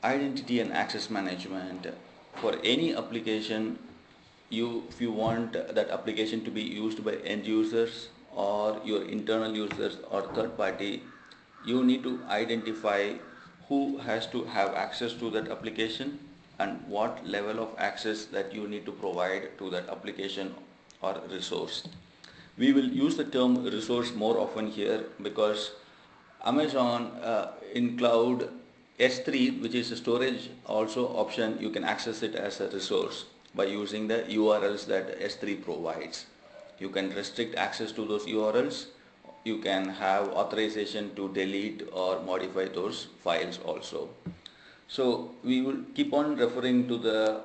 identity and access management. For any application, if you want that application to be used by end users or your internal users or third party, you need to identify who has to have access to that application and what level of access that you need to provide to that application or resource. We will use the term resource more often here because Amazon in cloud S3, which is a storage also option, you can access it as a resource by using the URLs that S3 provides. You can restrict access to those URLs. You can have authorization to delete or modify those files also. So we will keep on referring to the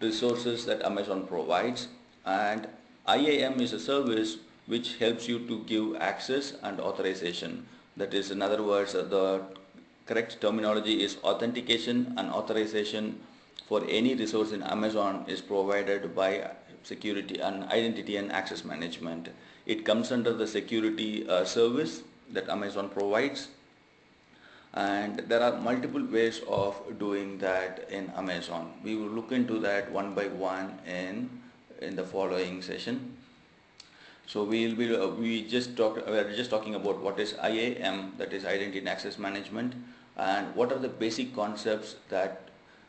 resources that Amazon provides, and IAM is a service which helps you to give access and authorization. That is, in other words, the correct terminology is authentication and authorization for any resource in Amazon is provided by security and identity and access management. It comes under the security service that Amazon provides, and there are multiple ways of doing that in Amazon. We will look into that one by one in the following session. So we are just talking about what is IAM, that is Identity and Access Management, and what are the basic concepts that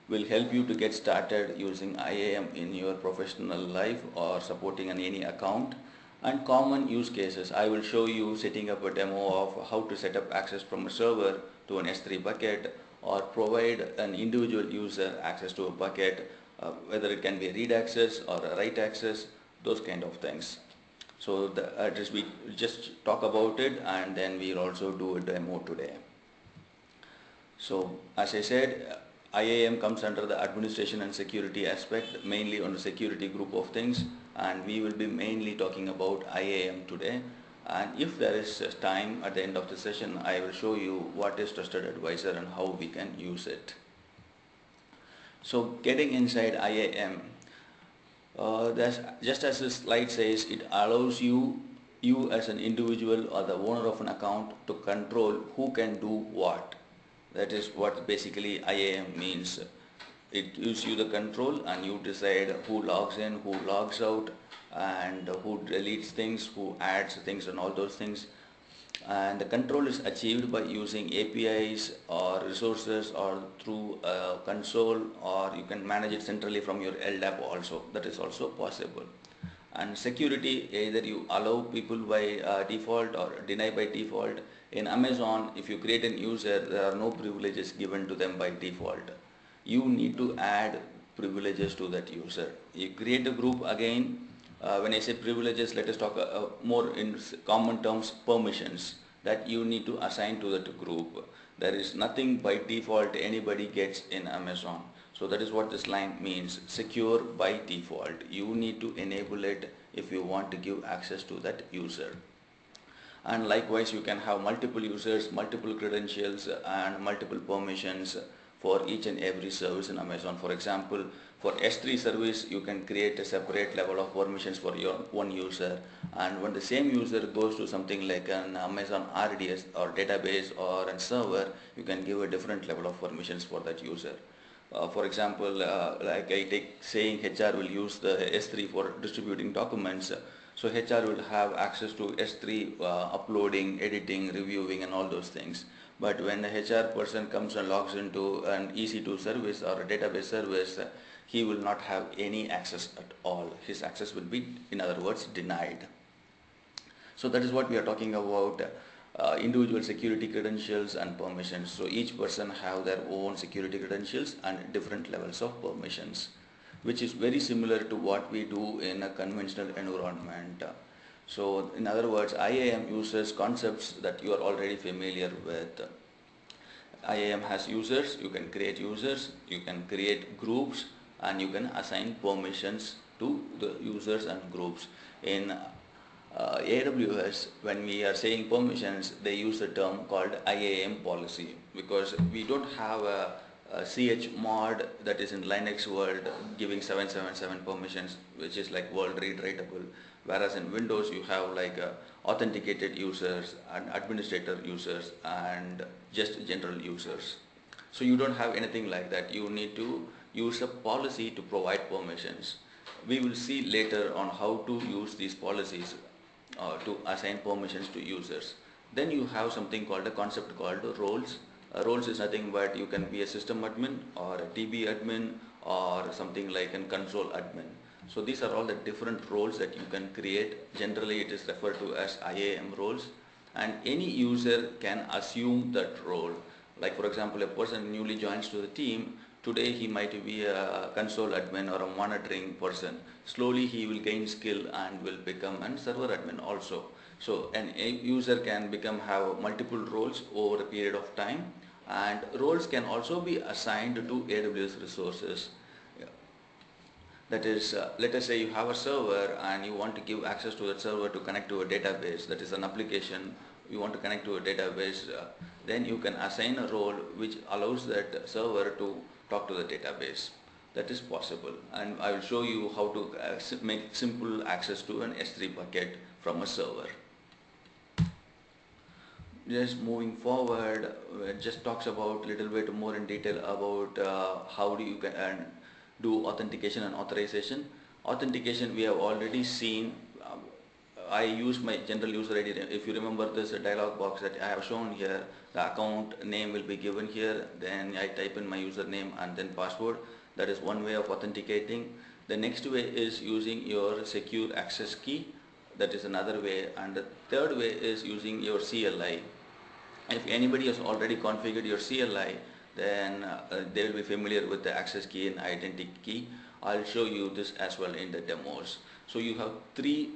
will help you to get started using IAM in your professional life or supporting any account, and common use cases. I will show you setting up a demo of how to set up access from a server to an S3 bucket or provide an individual user access to a bucket, whether it can be a read access or a write access, those kind of things. So we just talk about it, and then we'll also do a demo today. So as I said, IAM comes under the administration and security aspect, mainly on the security group of things, and we will be mainly talking about IAM today. And if there is time at the end of the session, I will show you what is Trusted Advisor and how we can use it. So getting inside IAM, just as the slide says, it allows you as an individual or the owner of an account to control who can do what. That is what basically IAM means. It gives you the control and you decide who logs in, who logs out, and who deletes things, who adds things and all those things. And the control is achieved by using APIs or resources or through a console, or you can manage it centrally from your LDAP also. That is also possible. And security, either you allow people by default or deny by default. In Amazon, if you create a user, there are no privileges given to them by default. You need to add privileges to that user. You create a group again. When I say privileges, let us talk more in common terms, permissions that you need to assign to that group. There is nothing by default anybody gets in Amazon. So that is what this line means, secure by default. You need to enable it if you want to give access to that user. And likewise, you can have multiple users, multiple credentials, and multiple permissions for each and every service in Amazon. For example, for S3 service, you can create a separate level of permissions for your one user. And when the same user goes to something like an Amazon RDS or database or a server, you can give a different level of permissions for that user. For example, like I take saying HR will use the S3 for distributing documents. So HR will have access to S3 uploading, editing, reviewing and all those things. But when the HR person comes and logs into an EC2 service or a database service, he will not have any access at all. His access will be, in other words, denied. So that is what we are talking about, individual security credentials and permissions. So each person have their own security credentials and different levels of permissions, which is very similar to what we do in a conventional environment. So in other words, IAM uses concepts that you are already familiar with. IAM has users, you can create users, you can create groups, and you can assign permissions to the users and groups. In AWS, when we are saying permissions, they use a term called IAM policy, because we don't have a ch mod that is in Linux world giving 777 permissions, which is like world read writable, whereas in Windows you have like authenticated users and administrator users and just general users. So you don't have anything like that. You need to use a policy to provide permissions. We will see later on how to use these policies to assign permissions to users. Then you have something called a concept called roles. Roles is nothing but you can be a system admin or a DB admin or something like a console admin. So these are all the different roles that you can create. Generally it is referred to as IAM roles, and any user can assume that role. Like for example, a person newly joins to the team. Today he might be a console admin or a monitoring person. Slowly he will gain skill and will become a server admin also. So a user can have multiple roles over a period of time, and roles can also be assigned to AWS resources. That is, let us say you have a server and you want to give access to that server to connect to a database. That is an application you want to connect to a database. Then you can assign a role which allows that server to talk to the database. That is possible, and I will show you how to make simple access to an S3 bucket from a server. Just moving forward, it just talks about little bit more in detail about how do you do authentication and authorization. Authentication we have already seen. I use my general user ID. If you remember this dialog box that I have shown here, the account name will be given here. Then I type in my username and then password. That is one way of authenticating. The next way is using your secure access key. That is another way. And the third way is using your CLI. If anybody has already configured your CLI, then they will be familiar with the access key and identity key. I'll show you this as well in the demos. So you have three,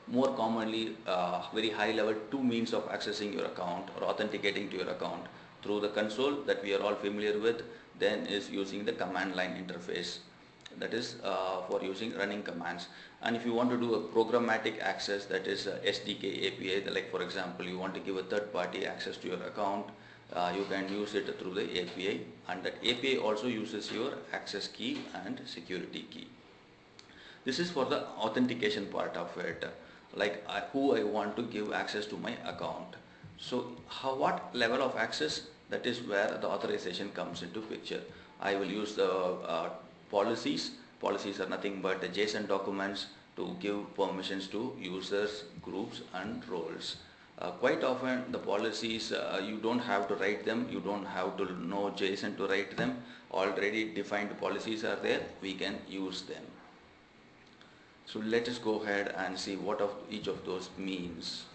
more commonly very high level, two means of accessing your account or authenticating to your account: through the console that we are all familiar with, then is using the command line interface. That is for using running commands. And if you want to do a programmatic access, that is SDK API, like for example you want to give a third party access to your account, you can use it through the API, and that API also uses your access key and security key. This is for the authentication part of it, like who I want to give access to my account. So what level of access, that is where the authorization comes into picture. I will use the policies. Policies are nothing but JSON documents to give permissions to users, groups and roles. Quite often the policies, you don't have to write them, you don't have to know JSON to write them. Already defined policies are there, we can use them. So let us go ahead and see what of each of those means.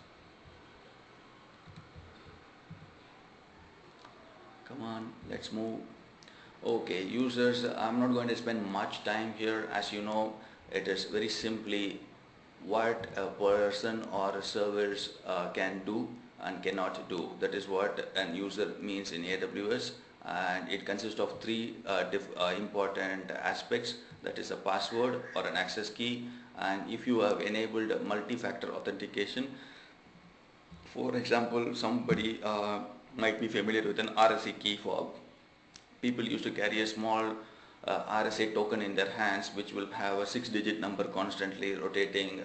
Come on, let's move. Okay, users, I'm not going to spend much time here. As you know, it is very simply what a person or a service can do and cannot do. That is what an user means in AWS, and it consists of three important aspects. That is a password or an access key, and if you have enabled multi-factor authentication, for example, somebody might be familiar with an RSA key fob. People used to carry a small RSA token in their hands, which will have a 6-digit number constantly rotating,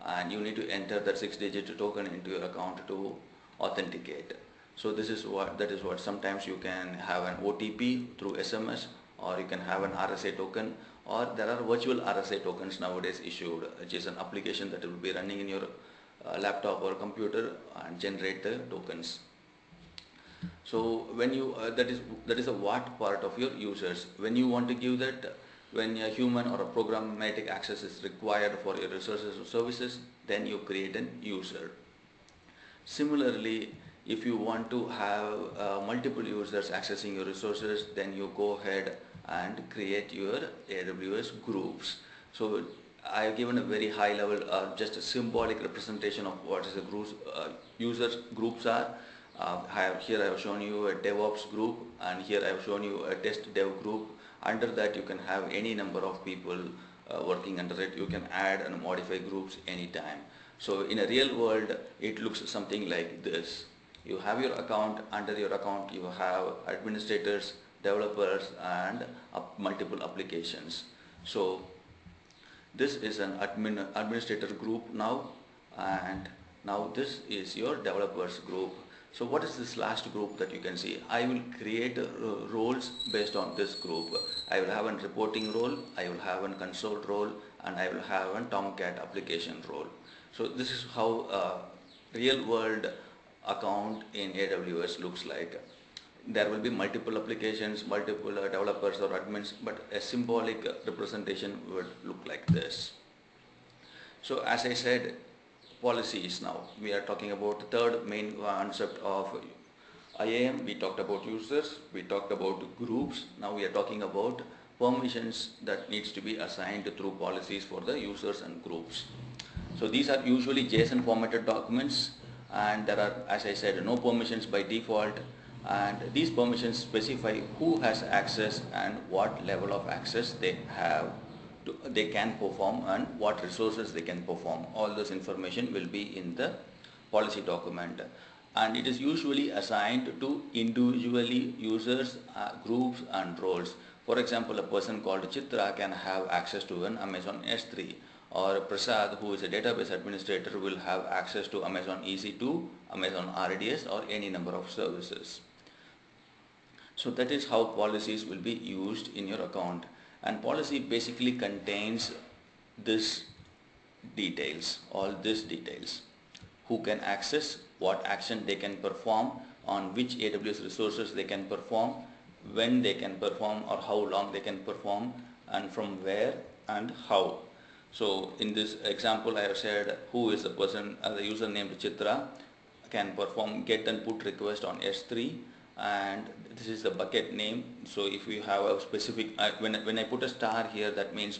and you need to enter that 6-digit token into your account to authenticate. So that is what sometimes you can have an OTP through SMS, or you can have an RSA token, or there are virtual RSA tokens nowadays issued, which is an application that will be running in your laptop or computer and generate the tokens. So when you that is a what part of your users. When you want to give that, when a human or a programmatic access is required for your resources or services, then you create an user. Similarly, if you want to have multiple users accessing your resources, then you go ahead and create your AWS groups. So I have given a very high level, just a symbolic representation of what is a group, users groups are. Here I have shown you a DevOps group, and here I have shown you a test dev group. Under that you can have any number of people working under it. You can add and modify groups anytime. So in a real world it looks something like this. You have your account, under your account you have administrators, developers and multiple applications. So this is an administrator group now, and now this is your developers group. So what is this last group that you can see? I will create roles based on this group. I will have a reporting role, I will have a console role, and I will have a Tomcat application role. So this is how a real world account in AWS looks like. There will be multiple applications, multiple developers or admins, but a symbolic representation would look like this. So as I said, policies now. We are talking about the third main concept of IAM. We talked about users, we talked about groups. Now we are talking about permissions that needs to be assigned through policies for the users and groups. So these are usually JSON formatted documents, and there are, as I said, no permissions by default, and these permissions specify who has access and what level of access they have. They can perform and what resources they can perform. All this information will be in the policy document, and it is usually assigned to individually users, groups and roles. For example, a person called Chitra can have access to an Amazon S3, or Prasad, who is a database administrator, will have access to Amazon EC2, Amazon RDS, or any number of services. So that is how policies will be used in your account. And policy basically contains this details, all these details: who can access, what action they can perform, on which AWS resources they can perform, when they can perform or how long they can perform, and from where and how. So in this example I have said who is the person, the user named Chitra can perform get and put request on S3, and this is the bucket name. So if you have a specific, when I put a star here, that means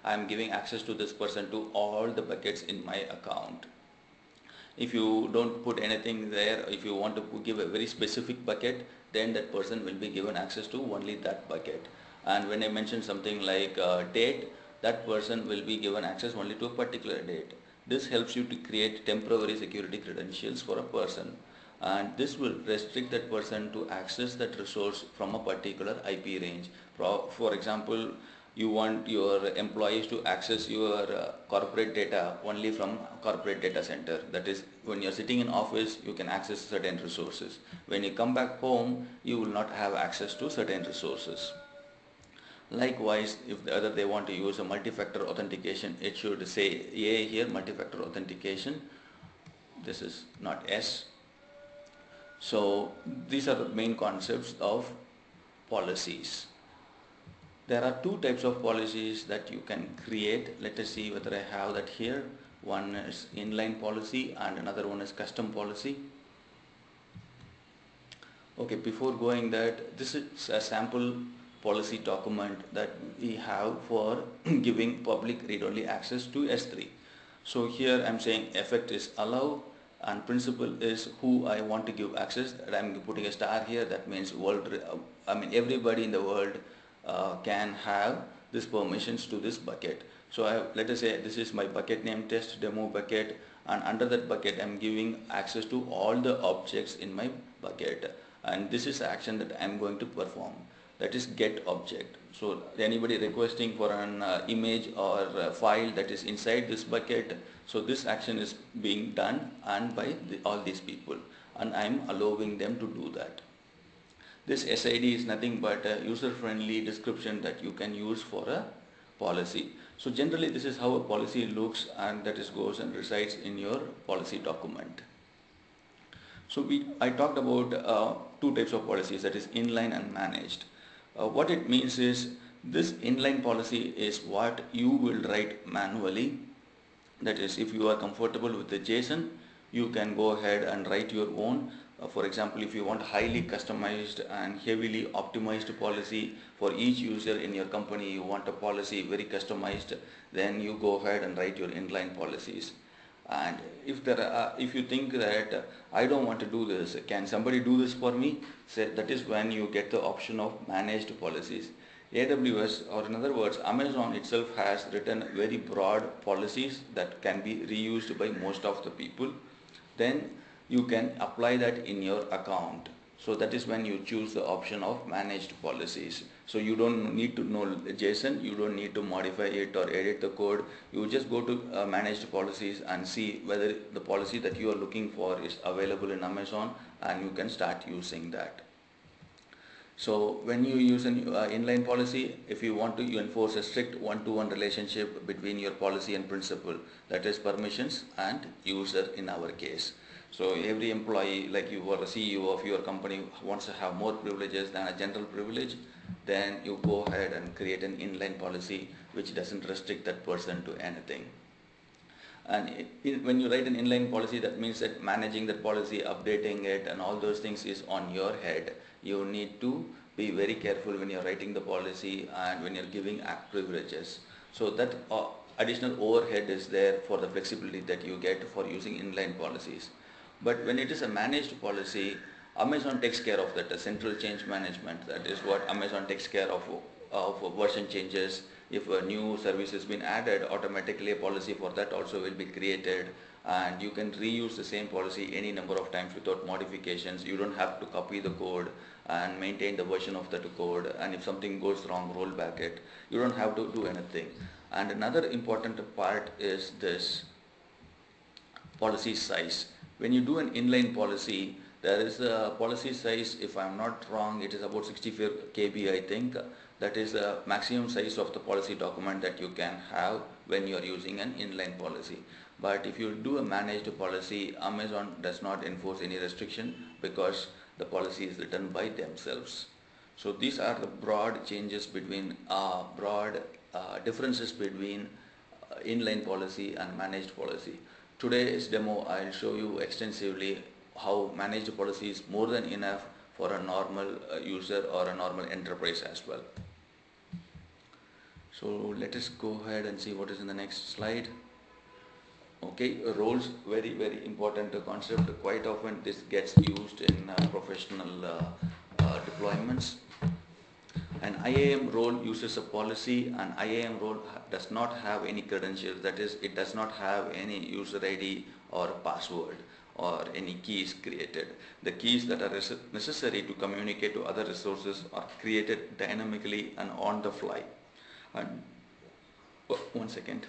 I am giving access to this person to all the buckets in my account. If you don't put anything there, if you want to give a very specific bucket, then that person will be given access to only that bucket. And when I mention something like date, that person will be given access only to a particular date. This helps you to create temporary security credentials for a person, and this will restrict that person to access that resource from a particular IP range. For example, you want your employees to access your corporate data only from corporate data center. That is, when you're sitting in office, you can access certain resources. When you come back home, you will not have access to certain resources. Likewise, if they want to use a multi-factor authentication, it should say A here, multi-factor authentication. This is not S. So these are the main concepts of policies. There are two types of policies that you can create. Let us see whether I have that here. One is inline policy and another one is custom policy. Okay, before going that, this is a sample policy document that we have for giving public read-only access to S3. So here I'm saying effect is allow, and principle is who I want to give access. And I'm putting a star here. That means everybody in the world can have these permissions to this bucket. So let us say this is my bucket name test demo bucket, and under that bucket I'm giving access to all the objects in my bucket, and this is action that I'm going to perform. That is get object. So anybody requesting for an image or file that is inside this bucket, so this action is being done and by all these people, and I'm allowing them to do that. This SID is nothing but a user-friendly description that you can use for a policy. So generally this is how a policy looks, and that is goes and resides in your policy document. So I talked about two types of policies, that is inline and managed. What it means is this inline policy is what you will write manually. That is, if you are comfortable with the JSON, you can go ahead and write your own. For example, if you want highly customized and heavily optimized policy for each user in your company, you want a policy very customized, then you go ahead and write your inline policies. And if you think that I don't want to do this, can somebody do this for me? That is when you get the option of managed policies. AWS, or in other words, Amazon itself has written very broad policies that can be reused by most of the people. Then you can apply that in your account. So that is when you choose the option of managed policies. So you don't need to know JSON, you don't need to modify it or edit the code. You just go to managed policies and see whether the policy that you are looking for is available in Amazon, and you can start using that. So when you use an inline policy, if you want to, you enforce a strict one-to-one relationship between your policy and principal, that is permissions and user in our case. So every employee, like you or a CEO of your company, wants to have more privileges than a general privilege, then you go ahead and create an inline policy which doesn't restrict that person to anything. And when you write an inline policy, that means that managing that policy, updating it, and all those things is on your head. You need to be very careful when you're writing the policy and when you're giving act privileges. So that additional overhead is there for the flexibility that you get for using inline policies. But when it is a managed policy, Amazon takes care of that, the central change management. That is what Amazon takes care of version changes. If a new service has been added, automatically a policy for that also will be created, and you can reuse the same policy any number of times without modifications. You don't have to copy the code and maintain the version of that code, and if something goes wrong, roll back it. You don't have to do anything. And another important part is this policy size. When you do an inline policy, there is a policy size, if I am not wrong, it is about 64 KB, I think. That is the maximum size of the policy document that you can have when you are using an inline policy. But if you do a managed policy, Amazon does not enforce any restriction because the policy is written by themselves. So these are the broad changes between, differences between inline policy and managed policy. Today's demo, I'll show you extensively how managed policy is more than enough for a normal user or a normal enterprise as well. So let us go ahead and see what is in the next slide. Okay, roles, very important concept. Quite often this gets used in professional deployments. An IAM role uses a policy, and IAM role does not have any credentials. That is, it does not have any user ID or password or any keys created. The keys that are necessary to communicate to other resources are created dynamically and on the fly. And one second.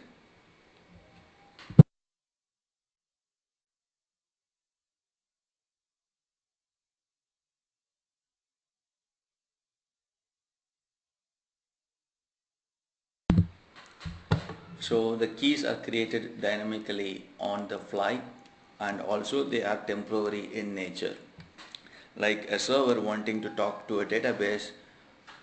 So the keys are created dynamically on the fly, and also they are temporary in nature. Like a server wanting to talk to a database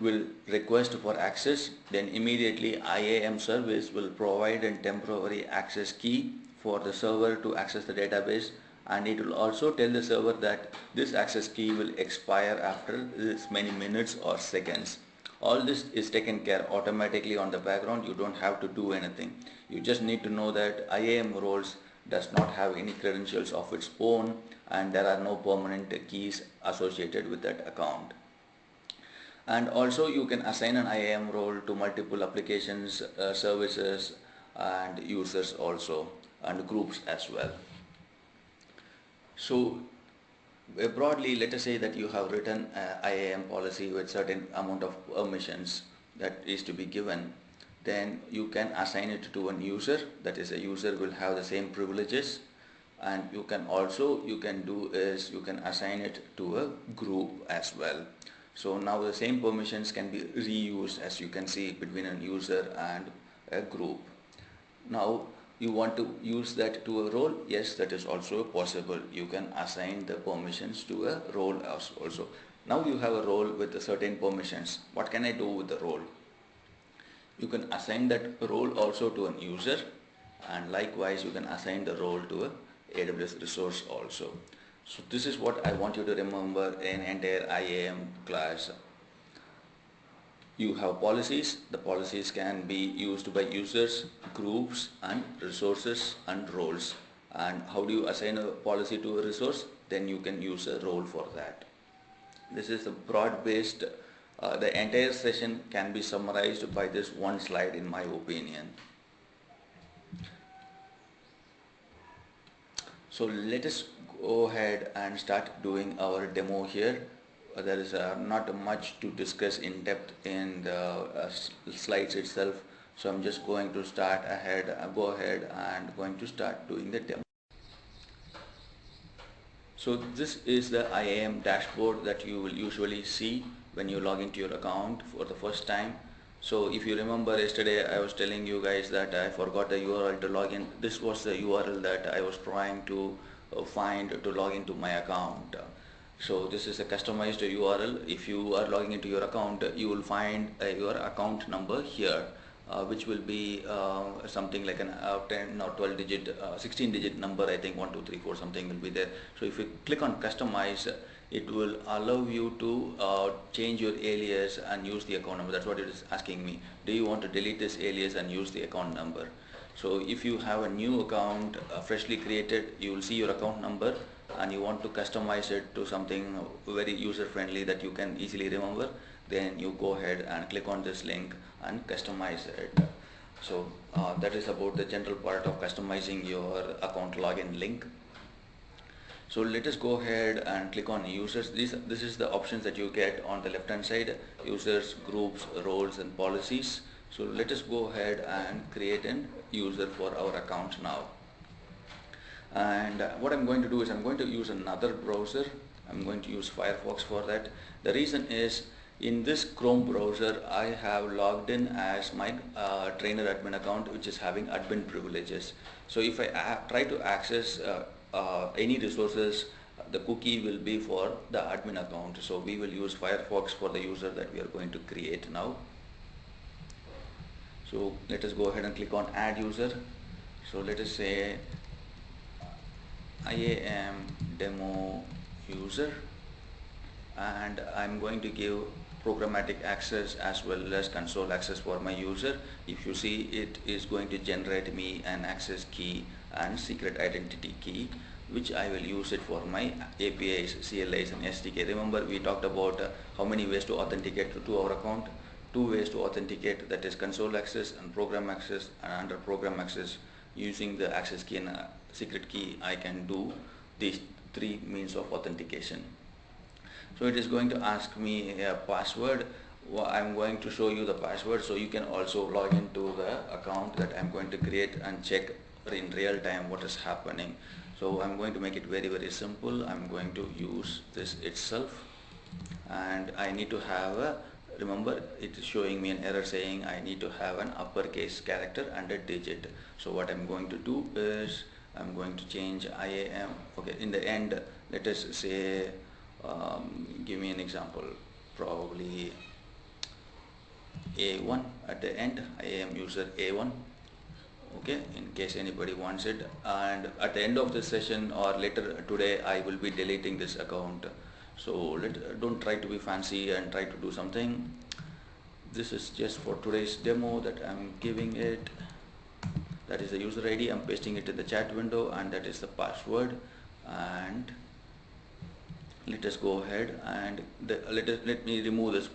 will request for access, then immediately IAM service will provide a temporary access key for the server to access the database, and it will also tell the server that this access key will expire after this many minutes or seconds. All this is taken care automatically on the background. You don't have to do anything. You just need to know that IAM roles does not have any credentials of its own, and there are no permanent keys associated with that account. And also you can assign an IAM role to multiple applications, services and users also, and groups as well. So broadly, let us say that you have written an IAM policy with certain amount of permissions that is to be given. Then you can assign it to an user. That is, a user will have the same privileges, and you can assign it to a group as well. So now the same permissions can be reused, as you can see, between a user and a group. Now you want to use that to a role? Yes, that is also possible. You can assign the permissions to a role also. Now you have a role with a certain permissions. What can I do with the role? You can assign that role also to an user, and likewise you can assign the role to a AWS resource also. So this is what I want you to remember in entire IAM class. You have policies. The policies can be used by users, groups and resources and roles. And how do you assign a policy to a resource? Then you can use a role for that. This is a broad-based, the entire session can be summarized by this one slide in my opinion. So let us go ahead and start doing our demo here. There is not much to discuss in depth in the slides itself, so I'm just going to go ahead and going to start doing the demo. So So this is the IAM dashboard that you will usually see when you log into your account for the first time. So if you remember yesterday I was telling you guys that I forgot the URL to log in. This was the URL that I was trying to find to log into my account. So this is a customized URL. If you are logging into your account, you will find your account number here, which will be something like an 10 or 12 digit, 16 digit number, I think 1, 2, 3, 4 something will be there. So if you click on customize, it will allow you to change your alias and use the account number. That's what it is asking me. Do you want to delete this alias and use the account number? So if you have a new account freshly created, you will see your account number and you want to customize it to something very user friendly that you can easily remember, then you go ahead and click on this link and customize it. So that is about the general part of customizing your account login link. So let us go ahead and click on users. This is the options that you get on the left hand side: users, groups, roles and policies. So let us go ahead and create an user for our account now. And what I'm going to do is I'm going to use another browser. I'm going to use Firefox for that. The reason is, in this Chrome browser I have logged in as my trainer admin account, which is having admin privileges. So if I try to access any resources, the cookie will be for the admin account. So we will use Firefox for the user that we are going to create now. So let us go ahead and click on add user. So let us say IAM demo user, and I'm going to give programmatic access as well as console access for my user. If you see, it is going to generate me an access key and secret identity key, which I will use it for my APIs, CLIs and SDK. Remember we talked about how many ways to authenticate to our account. 2 ways to authenticate, that is console access and program access, and under program access, using the access key and secret key, I can do these 3 means of authentication. So it is going to ask me a password. I'm going to show you the password so you can also log into the account that I'm going to create and check in real time what is happening. So I'm going to make it very simple. I'm going to use this itself, and I need to have a, remember it is showing me an error saying I need to have an uppercase character and a digit. So what I'm going to do is I'm going to change IAM. Okay, in the end, let us say give me an example, probably A1 at the end, IAM user A1. Okay, in case anybody wants it, and at the end of this session or later today I will be deleting this account. So don't try to be fancy and try to do something. This is just for today's demo that I'm giving it. That is the user ID. I'm pasting it in the chat window, and that is the password. And let us go ahead and let me remove this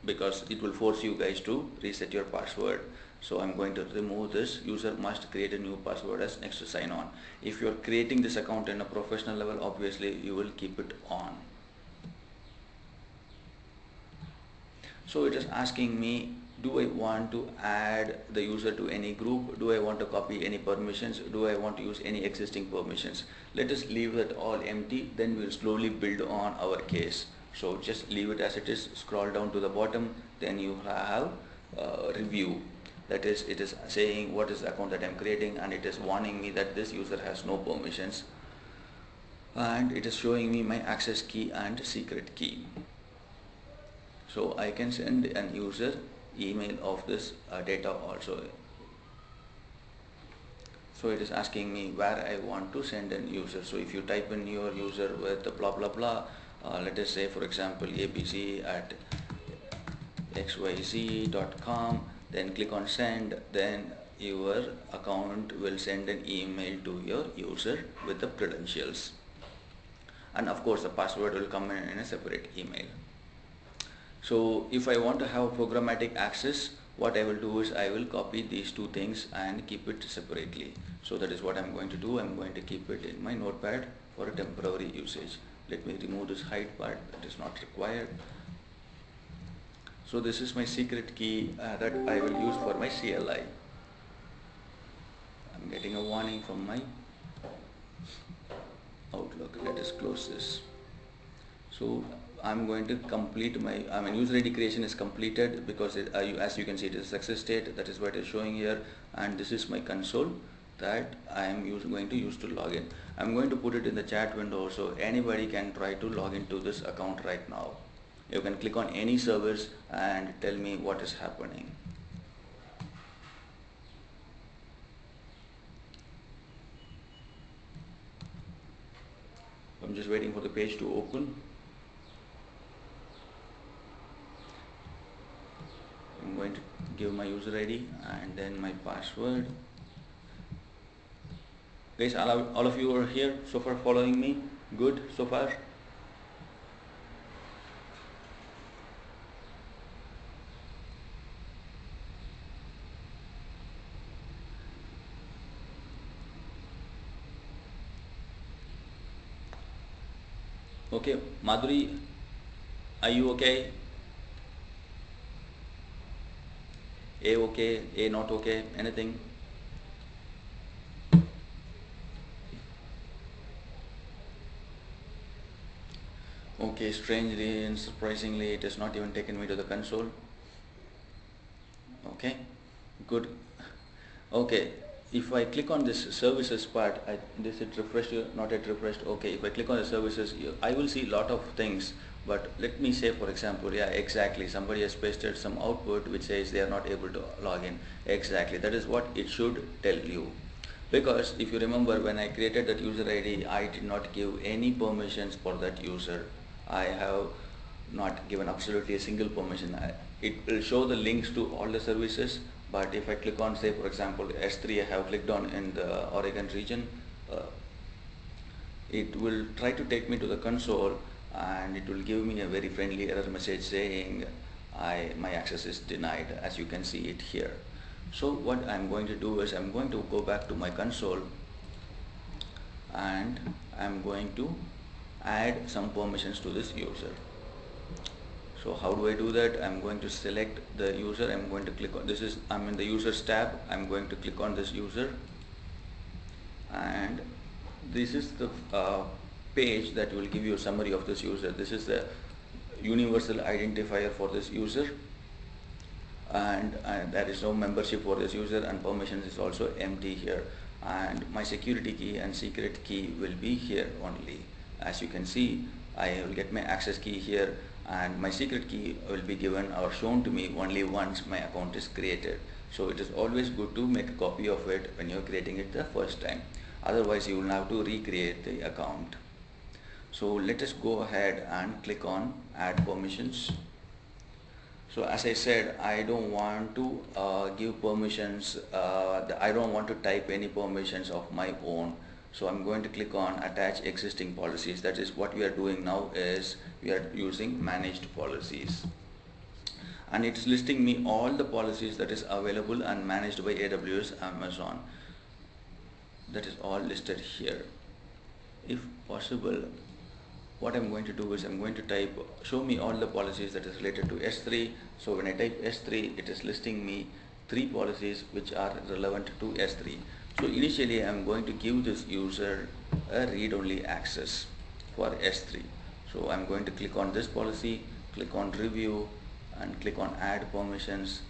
because it will force you guys to reset your password. So I'm going to remove this. User must create a new password as next to sign on. If you're creating this account in a professional level, obviously you will keep it on. So it is asking me, do I want to add the user to any group? Do I want to copy any permissions? Do I want to use any existing permissions? Let us leave that all empty, then we'll slowly build on our case. So just leave it as it is, scroll down to the bottom, then you have review. That is, it is saying what is the account that I'm creating, and it is warning me that this user has no permissions, and it is showing me my access key and secret key. So I can send an user email of this data also. So it is asking me where I want to send an user. So if you type in your user with blah blah blah, let us say for example abc@xyz.com, then click on send, then your account will send an email to your user with the credentials, and of course the password will come in a separate email. So if I want to have programmatic access, what I will do is I will copy these 2 things and keep it separately. So that is what I'm going to do. I'm going to keep it in my notepad for a temporary usage. Let me remove this hide part, that is not required. So this is my secret key that I will use for my CLI. I'm getting a warning from my Outlook. look, let us close this. So I'm going to complete my, user ID creation is completed because as you can see, it is success state. That is what is showing here, and this is my console that I am going to use to log in. I'm going to put it in the chat window so anybody can try to log into this account right now. You can click on any service and tell me what is happening. I'm just waiting for the page to open. I'm going to give my user ID and then my password. Guys, all of you are here so far following me? Good so far? Okay, Madhuri, are you okay? A okay, A not okay, anything? Okay, strangely and surprisingly, it has not even taken me to the console. Okay, good. Okay, if I click on this services part, this it refreshed, not yet refreshed. Okay, if I click on the services, I will see a lot of things. But let me say, for example, yeah, exactly, somebody has pasted some output which says they are not able to log in. Exactly, that is what it should tell you. Because if you remember, when I created that user ID, I did not give any permissions for that user. I have not given absolutely a single permission. It will show the links to all the services, but if I click on, say for example, S3 I have clicked on in the Oregon region, it will try to take me to the console and it will give me a very friendly error message saying my access is denied, as you can see it here. So what I'm going to do is I'm going to go back to my console and I'm going to add some permissions to this user. So how do I do that? I'm going to select the user. I'm going to click on this. I'm in the users tab. I'm going to click on this user, and this is the page that will give you a summary of this user. This is the universal identifier for this user, and there is no membership for this user, and permissions is also empty here, and my security key and secret key will be here only. As you can see, I will get my access key here, and my secret key will be given or shown to me only once my account is created. So it is always good to make a copy of it when you're creating it the first time. Otherwise you will have to recreate the account. So let us go ahead and click on add permissions. So as I said, I don't want to give permissions, I don't want to type any permissions of my own. So I'm going to click on attach existing policies. That is what we are doing now, is we are using managed policies. And it's listing me all the policies that is available and managed by AWS Amazon. That is all listed here. If possible, what I'm going to do is I'm going to type show me all the policies that is related to S3. So when I type S3, it is listing me 3 policies which are relevant to S3. So initially I'm going to give this user a read-only access for S3. So I'm going to click on this policy, click on review, and click on add permissions,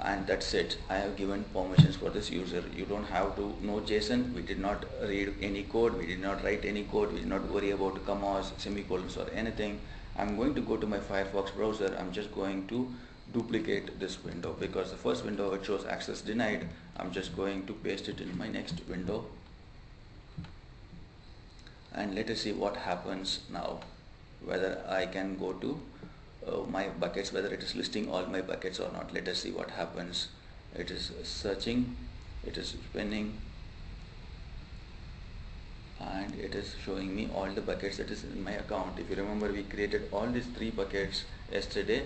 and that's it. I have given permissions for this user. You don't have to know JSON. We did not read any code, we did not write any code, we did not worry about commas, semicolons or anything. I'm going to go to my Firefox browser. I'm just going to duplicate this window because the first window it shows access denied. I'm just going to paste it in my next window, and let us see what happens now, whether I can go to my buckets, whether it is listing all my buckets or not. Let us see what happens. It is searching, it is spinning, and it is showing me all the buckets that is in my account. If you remember, we created all these 3 buckets yesterday,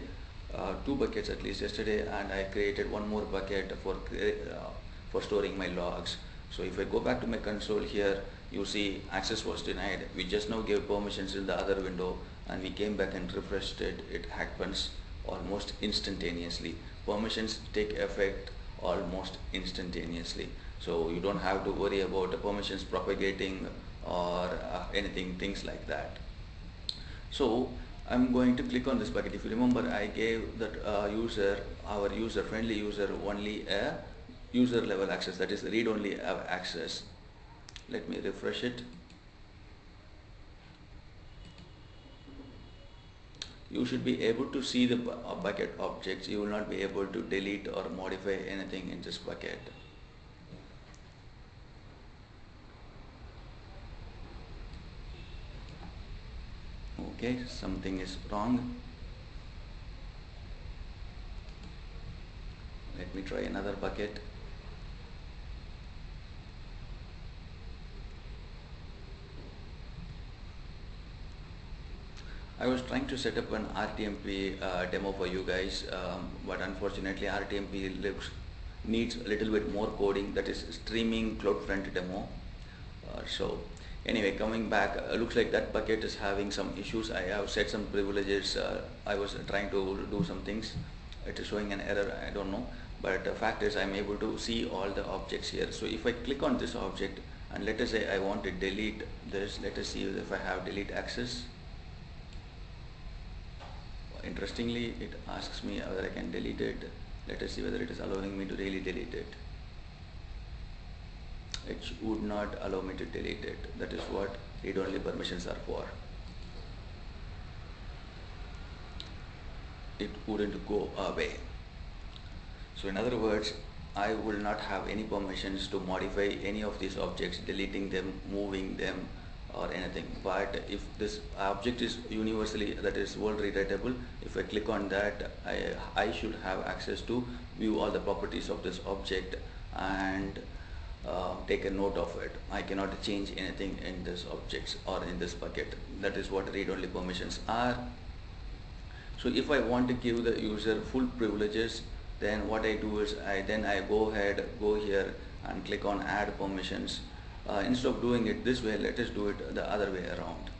2 buckets at least yesterday, and I created one more bucket for storing my logs. So if I go back to my console here, you see access was denied. We just now gave permissions in the other window and we came back and refreshed it. It happens almost instantaneously. Permissions take effect almost instantaneously. So you don't have to worry about the permissions propagating or anything, things like that. So I'm going to click on this bucket. If you remember, I gave that our user, friendly user, only a user level access, that is read only access. Let me refresh it. You should be able to see the bucket objects. You will not be able to delete or modify anything in this bucket. Okay, something is wrong. Let me try another bucket. I was trying to set up an RTMP demo for you guys, but unfortunately RTMP needs a little bit more coding, that is streaming CloudFront demo. So anyway, coming back, looks like that bucket is having some issues. I have set some privileges. I was trying to do some things. It is showing an error, I don't know. But the fact is I'm able to see all the objects here. So if I click on this object and let us say I want to delete this, let us see if I have delete access. Interestingly, it asks me whether I can delete it. Let us see whether it is allowing me to really delete it. It would not allow me to delete it. That is what read-only permissions are for. It wouldn't go away. So in other words, I will not have any permissions to modify any of these objects, deleting them, moving them, or anything. But if this object is universally, that is world rewritable, if I click on that, I should have access to view all the properties of this object and take a note of it. I cannot change anything in this objects or in this bucket. That is what read-only permissions are. So if I want to give the user full privileges, then what I do is I go here and click on add permissions. Instead of doing it this way, let us do it the other way around.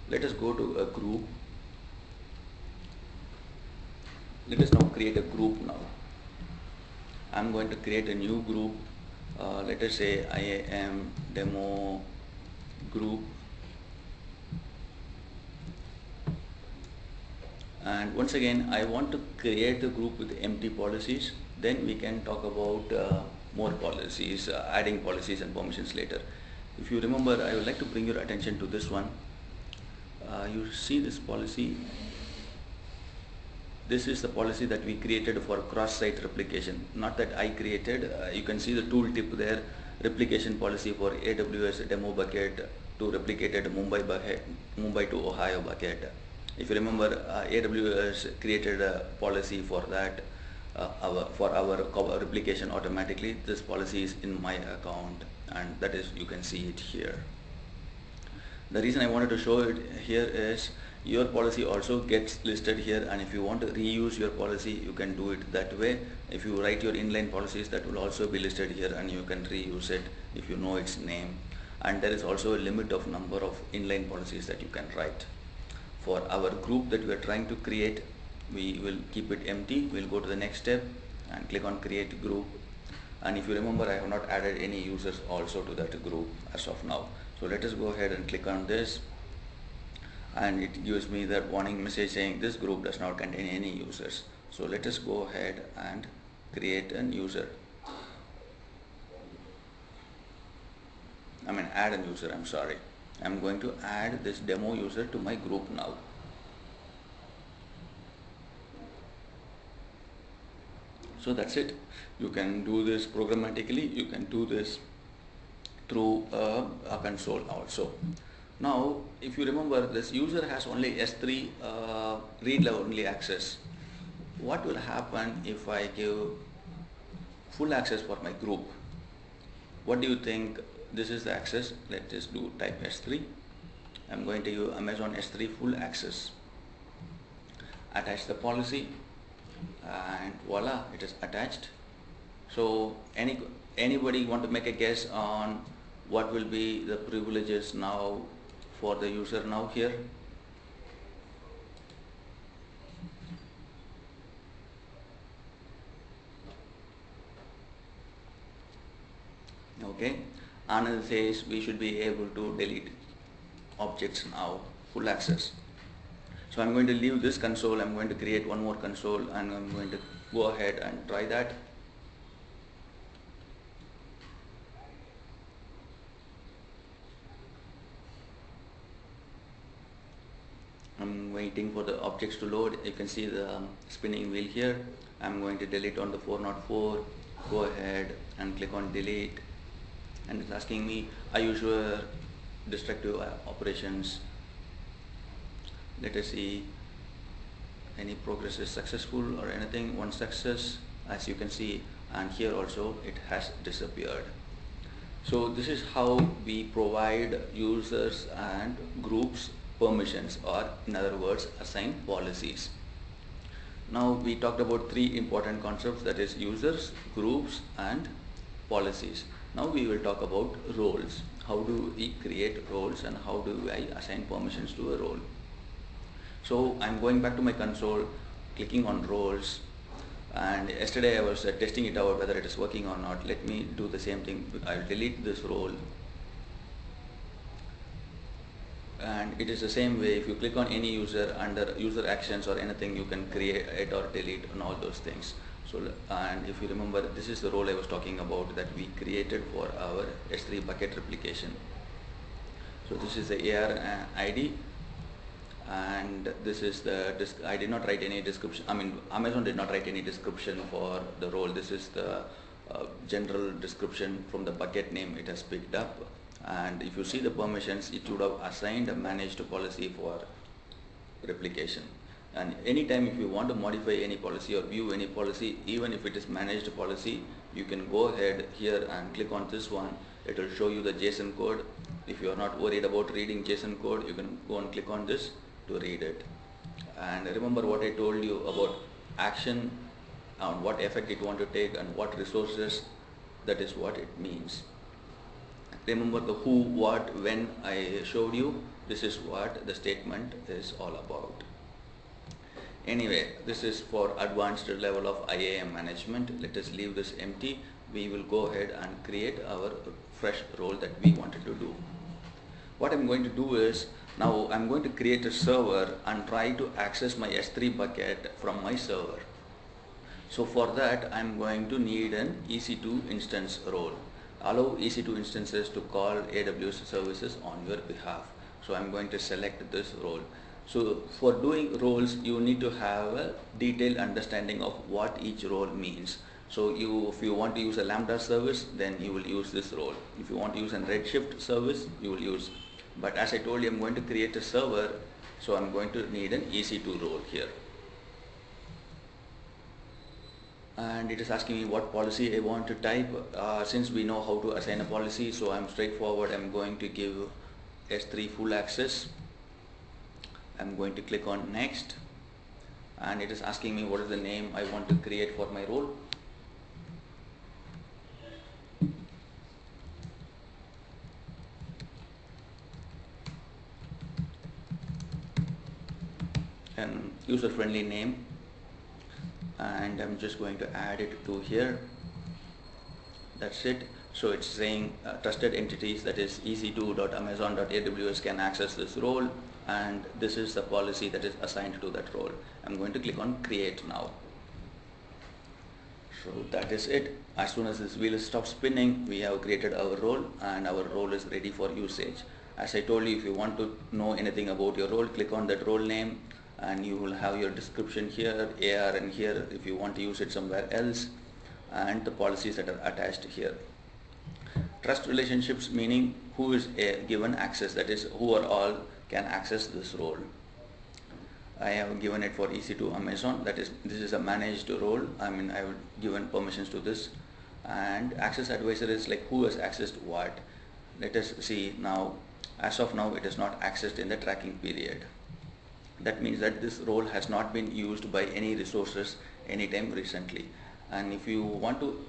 Let us go to a group. Let us now create a group now. I'm going to create a new group. Let us say IAM demo group. And once again, I want to create a group with empty policies. Then we can talk about more policies, adding policies and permissions later. If you remember, I would like to bring your attention to this one. You see this policy. This is the policy that we created for cross-site replication. Not that I created. You can see the tooltip there. Replication policy for AWS demo bucket to replicated Mumbai to Ohio bucket. If you remember, AWS created a policy for that, for our replication automatically. This policy is in my account, and that is, you can see it here. The reason I wanted to show it here is your policy also gets listed here, and if you want to reuse your policy, you can do it that way. If you write your inline policies, that will also be listed here, and you can reuse it if you know its name. And there is also a limit of number of inline policies that you can write. For our group that we are trying to create, we will keep it empty. We'll go to the next step and click on create group. And if you remember, I have not added any users also to that group as of now. So let us go ahead and click on this, and it gives me that warning message saying this group does not contain any users. So let us go ahead and create a user. Add a user, I'm sorry. I'm going to add this demo user to my group now. So that's it. You can do this programmatically. You can do this through a console also. Now, if you remember, this user has only S3 read only access. What will happen if I give full access for my group? What do you think? This is the access. Let's just type S3. I'm going to use Amazon S3 full access. Attach the policy, and voila, it is attached. So anybody want to make a guess on what will be the privileges now for the user now here? Okay, Another says we should be able to delete objects now, full access. So I'm going to leave this console, I'm going to create one more console, and I'm going to go ahead and try that. I'm waiting for the objects to load. You can see the spinning wheel here. I'm going to delete on the 404. Go ahead and click on delete, and it's asking me, are you sure destructive operations? Let us see any progress is successful or anything. One success, as you can see, and here also it has disappeared. So this is how we provide users and groups permissions, or in other words assign policies. Now we talked about three important concepts, that is users, groups and policies. Now we will talk about roles. How do we create roles and how do I assign permissions to a role? So I'm going back to my console, clicking on roles, and yesterday I was testing it out whether it is working or not. Let me do the same thing. I'll delete this role, and it is the same way. If you click on any user, under user actions or anything, you can create it or delete and all those things. So, and if you remember, this is the role I was talking about that we created for our S3 bucket replication. So this is the AR ID, and this is the I did not write any description. I mean, Amazon did not write any description for the role. This is the general description from the bucket name it has picked up. And if you see the permissions, it would have assigned a managed policy for replication. And anytime if you want to modify any policy or view any policy, even if it is managed policy, you can go ahead here and click on this one. It will show you the JSON code. If you are not worried about reading JSON code, you can go and click on this to read it. And remember what I told you about action and what effect it want to take and what resources, that is what it means. Remember the who, what, when I showed you. This is what the statement is all about. Anyway, this is for advanced level of IAM management. Let us leave this empty. We will go ahead and create our fresh role that we wanted to do. What I'm going to do is, now I'm going to create a server and try to access my S3 bucket from my server. So for that I'm going to need an EC2 instance role. Allow EC2 instances to call AWS services on your behalf. So I'm going to select this role. So for doing roles, you need to have a detailed understanding of what each role means. So if you want to use a Lambda service, then you will use this role. If you want to use a Redshift service, you will use. But as I told you, I'm going to create a server, so I'm going to need an EC2 role here. And it is asking me what policy I want to type. Since we know how to assign a policy, so I'm straightforward. I'm going to give S3 full access. I'm going to click on next, and it is asking me what is the name I want to create for my role. An user-friendly name, and I'm just going to add it to here. That's it. So it's saying trusted entities, that is ec2.amazon.aws can access this role, and this is the policy that is assigned to that role. I'm going to click on create now. So that is it. As soon as this wheel stops spinning, we have created our role, and our role is ready for usage. As I told you, if you want to know anything about your role, click on that role name, and you will have your description here, AR, and here if you want to use it somewhere else, and the policies that are attached here. Trust relationships, meaning who is given access, that is who or all can access this role. I have given it for EC2 Amazon, that is this is a managed role. I mean, I have given permissions to this. And access advisor is like who has accessed what. Let us see now. As of now, it is not accessed in the tracking period. That means that this role has not been used by any resources anytime recently. And if you want to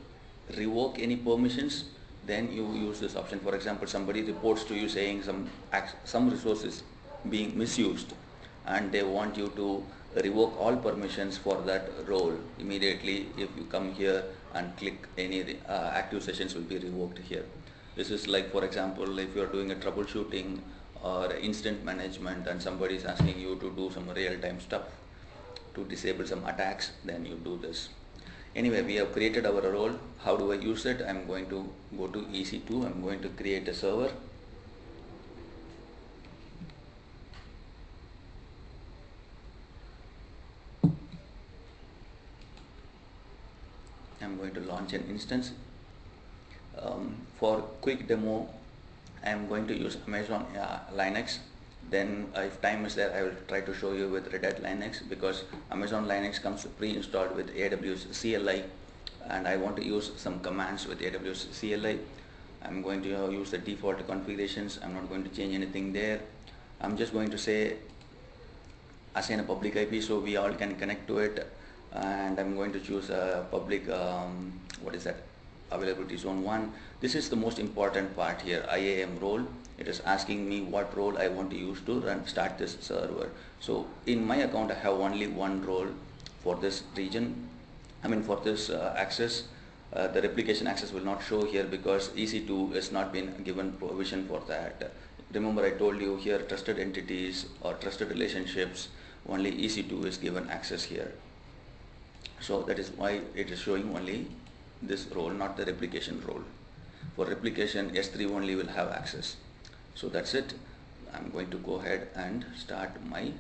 revoke any permissions, then you use this option. For example, somebody reports to you saying some resource is being misused, and they want you to revoke all permissions for that role immediately. If you come here and click any active sessions will be revoked here. This is like, for example, if you are doing a troubleshooting or incident management and somebody is asking you to do some real-time stuff to disable some attacks, then you do this. Anyway, we have created our role. How do I use it? I'm going to go to EC2. I'm going to create a server. I'm going to launch an instance. For quick demo, I am going to use Amazon Linux. Then if time is there, I will try to show you with Red Hat Linux, because Amazon Linux comes pre-installed with AWS CLI, and I want to use some commands with AWS CLI. I'm going to use the default configurations. I'm not going to change anything there. I'm just going to say assign a public IP so we all can connect to it, and I'm going to choose a public availability zone 1. This is the most important part here, IAM role. It is asking me what role I want to use to start this server. So in my account I have only one role for this region, for this access. The replication access will not show here because EC2 has not been given provision for that. Remember, I told you here trusted entities or trusted relationships, only EC2 is given access here. So that is why it is showing only this role, not the replication role. For replication, S3 only will have access. So that's it. I'm going to go ahead and start my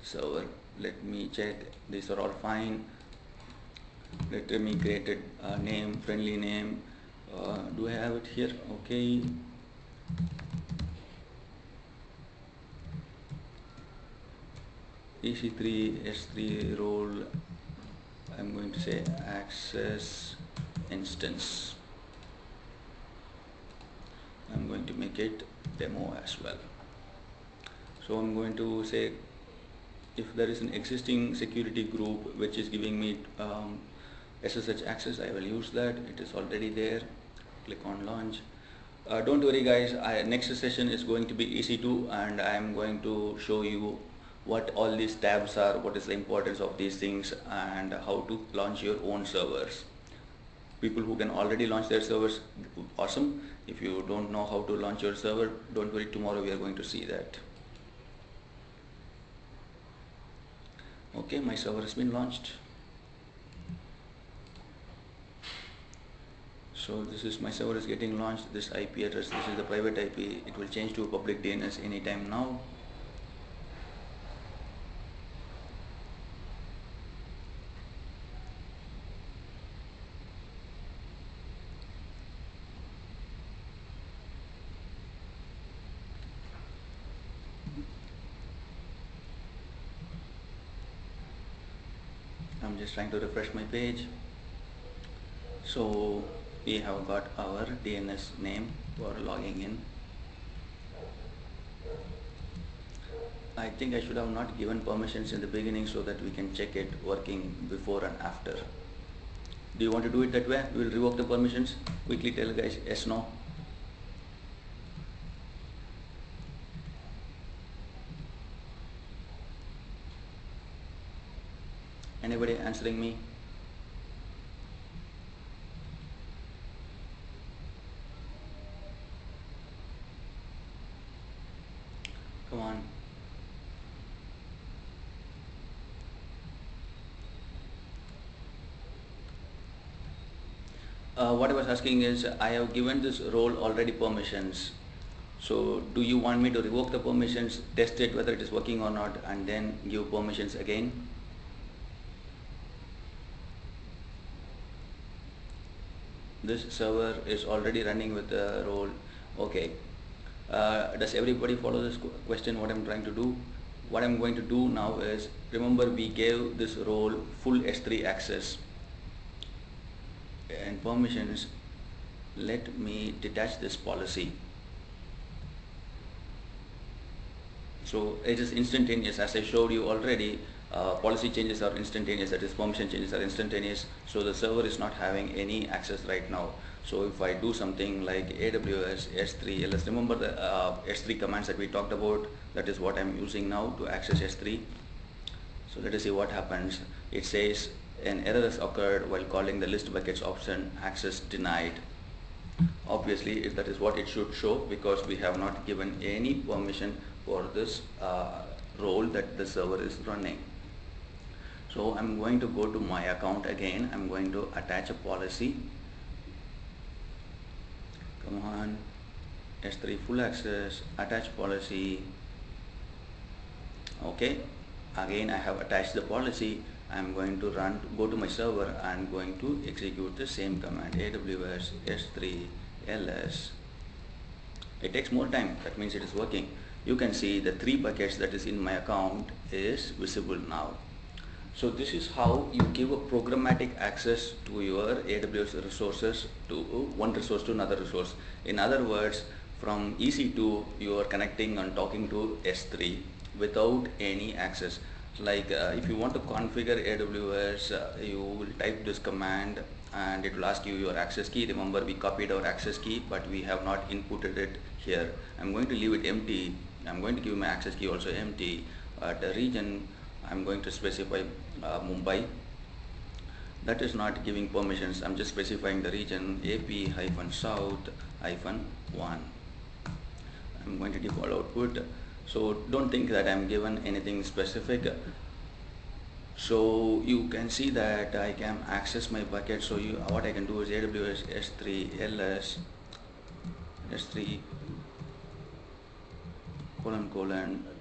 server. Let me check. These are all fine. Let me create a name, friendly name. Do I have it here? Okay. EC3 S3 role. I'm going to say access instance. I'm going to make it demo as well. So I'm going to say if there is an existing security group which is giving me SSH access, I will use that. It is already there. Click on launch. Don't worry guys, next session is going to be EC2, and I am going to show you what all these tabs are, what is the importance of these things, and how to launch your own servers. People who can already launch their servers, awesome. If you don't know how to launch your server, don't worry, tomorrow we are going to see that. Okay, my server has been launched. So this is my server is getting launched. This IP address, this is the private IP. It will change to a public DNS anytime now. I'm just trying to refresh my page. So we have got our DNS name for logging in. I think I should have not given permissions in the beginning so that we can check it working before and after. Do you want to do it that way? We will revoke the permissions. Quickly tell guys yes, no. Anybody answering me? Come on. What I was asking is, I have given this role already permissions. So do you want me to revoke the permissions, test it whether it is working or not, and then give permissions again? This server is already running with the role. Okay. Does everybody follow this question, what I'm trying to do? What I'm going to do now is, remember we gave this role full S3 access and permissions. Let me detach this policy. So it is instantaneous, as I showed you already. Policy changes are instantaneous, that is permission changes are instantaneous. So the server is not having any access right now. So if I do something like AWS S3 ls, remember the S3 commands that we talked about, that is what I'm using now to access S3. So let us see what happens. It says an error has occurred while calling the list buckets option, access denied. Obviously that is what it should show, because we have not given any permission for this role that the server is running. So I'm going to go to my account again. I'm going to attach a policy. Come on, S3 full access, attach policy. Okay, again I have attached the policy. I'm going to go to my server and going to execute the same command, AWS S3 ls. It takes more time, that means it is working. You can see the 3 buckets that is in my account is visible now. So this is how you give a programmatic access to your AWS resources, to one resource to another resource. In other words, from EC2 you are connecting and talking to S3 without any access. Like if you want to configure AWS, you will type this command and it will ask you your access key. Remember, we copied our access key but we have not inputted it here. I'm going to leave it empty. I'm going to give my access key also empty. The region I'm going to specify Mumbai. That is not giving permissions. I'm just specifying the region AP-South-1. I'm going to default output. So don't think that I'm given anything specific. So you can see that I can access my bucket. So what I can do is AWS S3 ls S3 :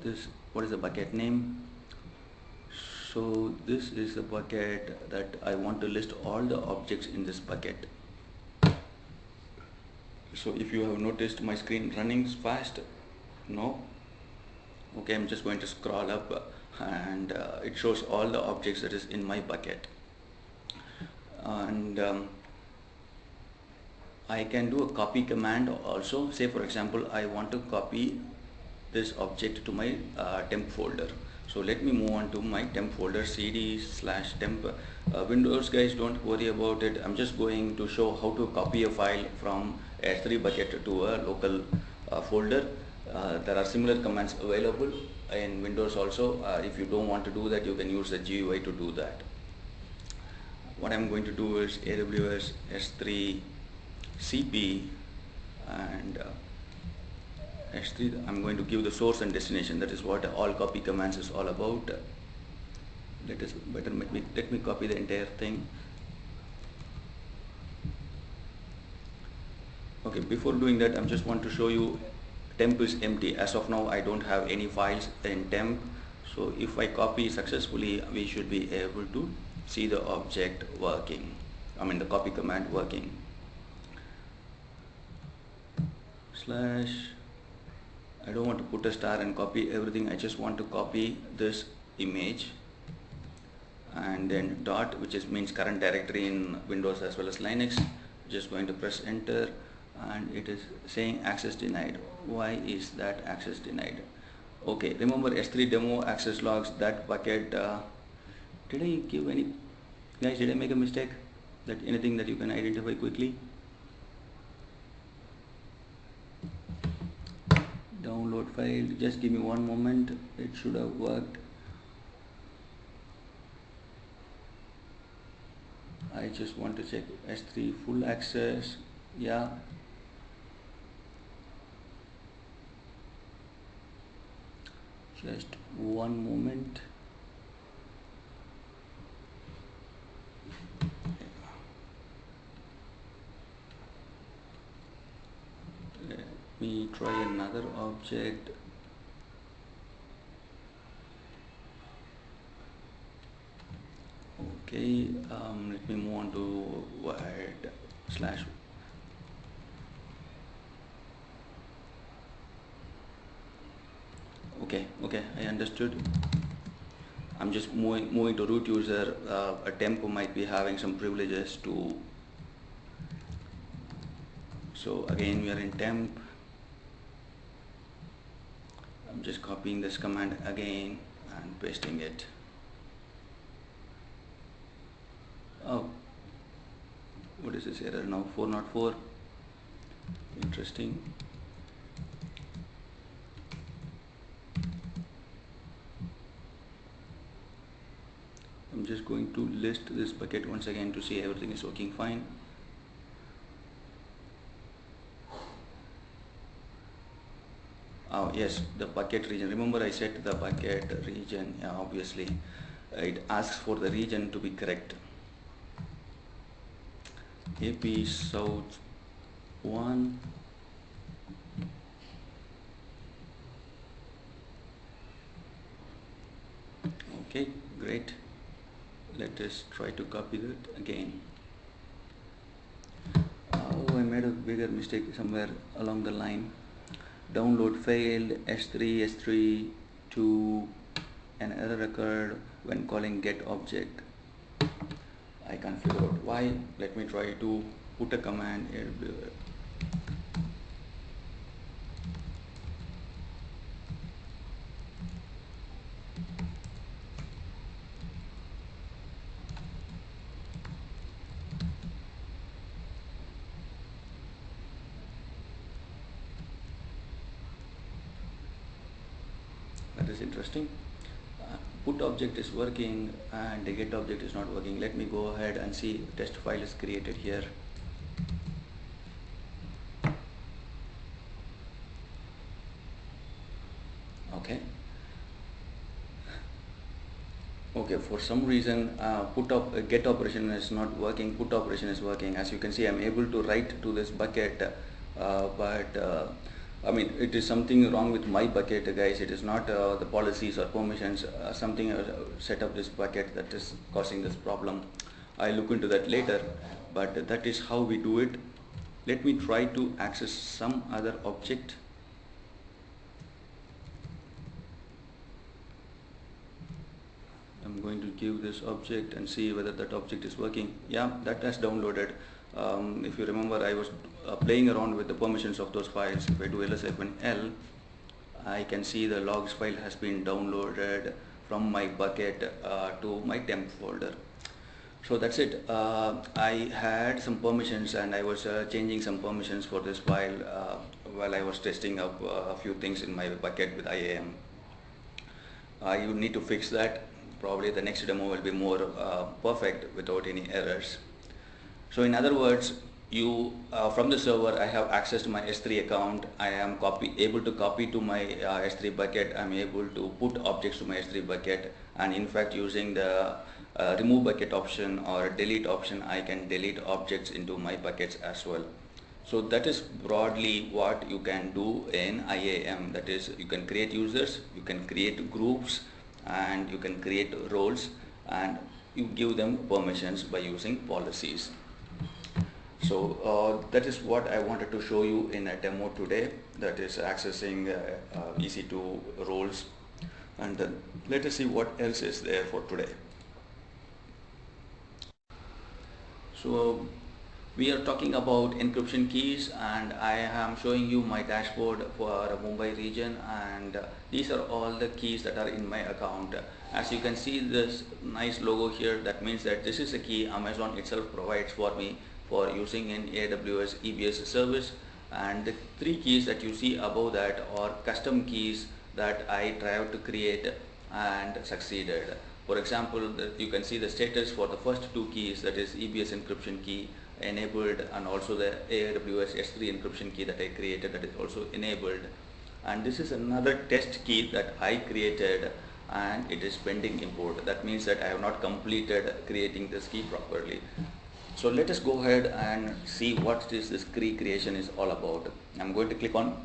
this, what is the bucket name? So this is the bucket that I want to list all the objects in this bucket. So if you have noticed my screen running fast, no? Okay, I'm just going to scroll up and it shows all the objects that is in my bucket. And I can do a copy command also. Say for example, I want to copy this object to my temp folder. So let me move on to my temp folder, cd/temp. Windows guys, don't worry about it. I'm just going to show how to copy a file from S3 bucket to a local folder. There are similar commands available in Windows also. If you don't want to do that, you can use the GUI to do that. What I'm going to do is AWS S3 CP and S3, I'm going to give the source and destination. That is what all copy commands is all about. Let me copy the entire thing. Okay, before doing that, I just want to show you temp is empty. As of now, I don't have any files in temp. So if I copy successfully, we should be able to see the object working. I mean the copy command working. I don't want to put a star and copy everything. I just want to copy this image, and then dot, which means current directory in Windows as well as Linux. Just going to press enter, and it is saying access denied. Why is that access denied? Okay, remember S3 demo access logs, that bucket. Did I give any, guys, did I make a mistake? That anything that you can identify quickly? Download file, just give me one moment. It should have worked. I just want to check S3 full access. Yeah, just one moment. Let me try another object. Okay, let me move on to word slash. Okay, I understood. I'm just moving to root user. A temp might be having some privileges too. So again, we are in temp. I'm just copying this command again and pasting it. Oh, what is this error now? 404. Interesting. I'm just going to list this bucket once again to see everything is working fine. Yes, the bucket region. Remember I said the bucket region, yeah, obviously it asks for the region to be correct. AP South 1. Okay, great. Let us try to copy that again. Oh, I made a bigger mistake somewhere along the line. Download failed, S3 to an error occurred when calling get object. I can't figure out why. Let me try to put a command here. That is interesting. Put object is working and the get object is not working. Let me go ahead and see if test file is created here. Okay. Okay, for some reason get operation is not working, put operation is working. As you can see, I'm able to write to this bucket, but I mean, it is something wrong with my bucket, guys. It is not the policies or permissions, something set up this bucket that is causing this problem. I'll look into that later, but that is how we do it. Let me try to access some other object. I'm going to give this object and see whether that object is working. Yeah, that has downloaded. If you remember, I was playing around with the permissions of those files. If I do ls-l, I can see the logs file has been downloaded from my bucket to my temp folder. So that's it. I had some permissions and I was changing some permissions for this file while I was testing up a few things in my bucket with IAM. You need to fix that. Probably the next demo will be more perfect without any errors. So in other words, you from the server, I have access to my S3 account. I am able to copy to my S3 bucket. I'm able to put objects to my S3 bucket, and in fact, using the remove bucket option or delete option, I can delete objects into my buckets as well. So that is broadly what you can do in IAM. That is, you can create users, you can create groups, and you can create roles, and you give them permissions by using policies. So that is what I wanted to show you in a demo today, that is accessing EC2 roles. And then let us see what else is there for today. So we are talking about encryption keys, and I am showing you my dashboard for Mumbai region, and these are all the keys that are in my account. As you can see this nice logo here, that means that this is a key Amazon itself provides for me for using in AWS EBS service, and the three keys that you see above that are custom keys that I tried to create and succeeded. For example, you can see the status for the first two keys, that is EBS encryption key enabled, and also the AWS S3 encryption key that I created, that is also enabled. And this is another test key that I created and it is pending import. That means that I have not completed creating this key properly. So let us go ahead and see what this key creation is all about. I'm going to click on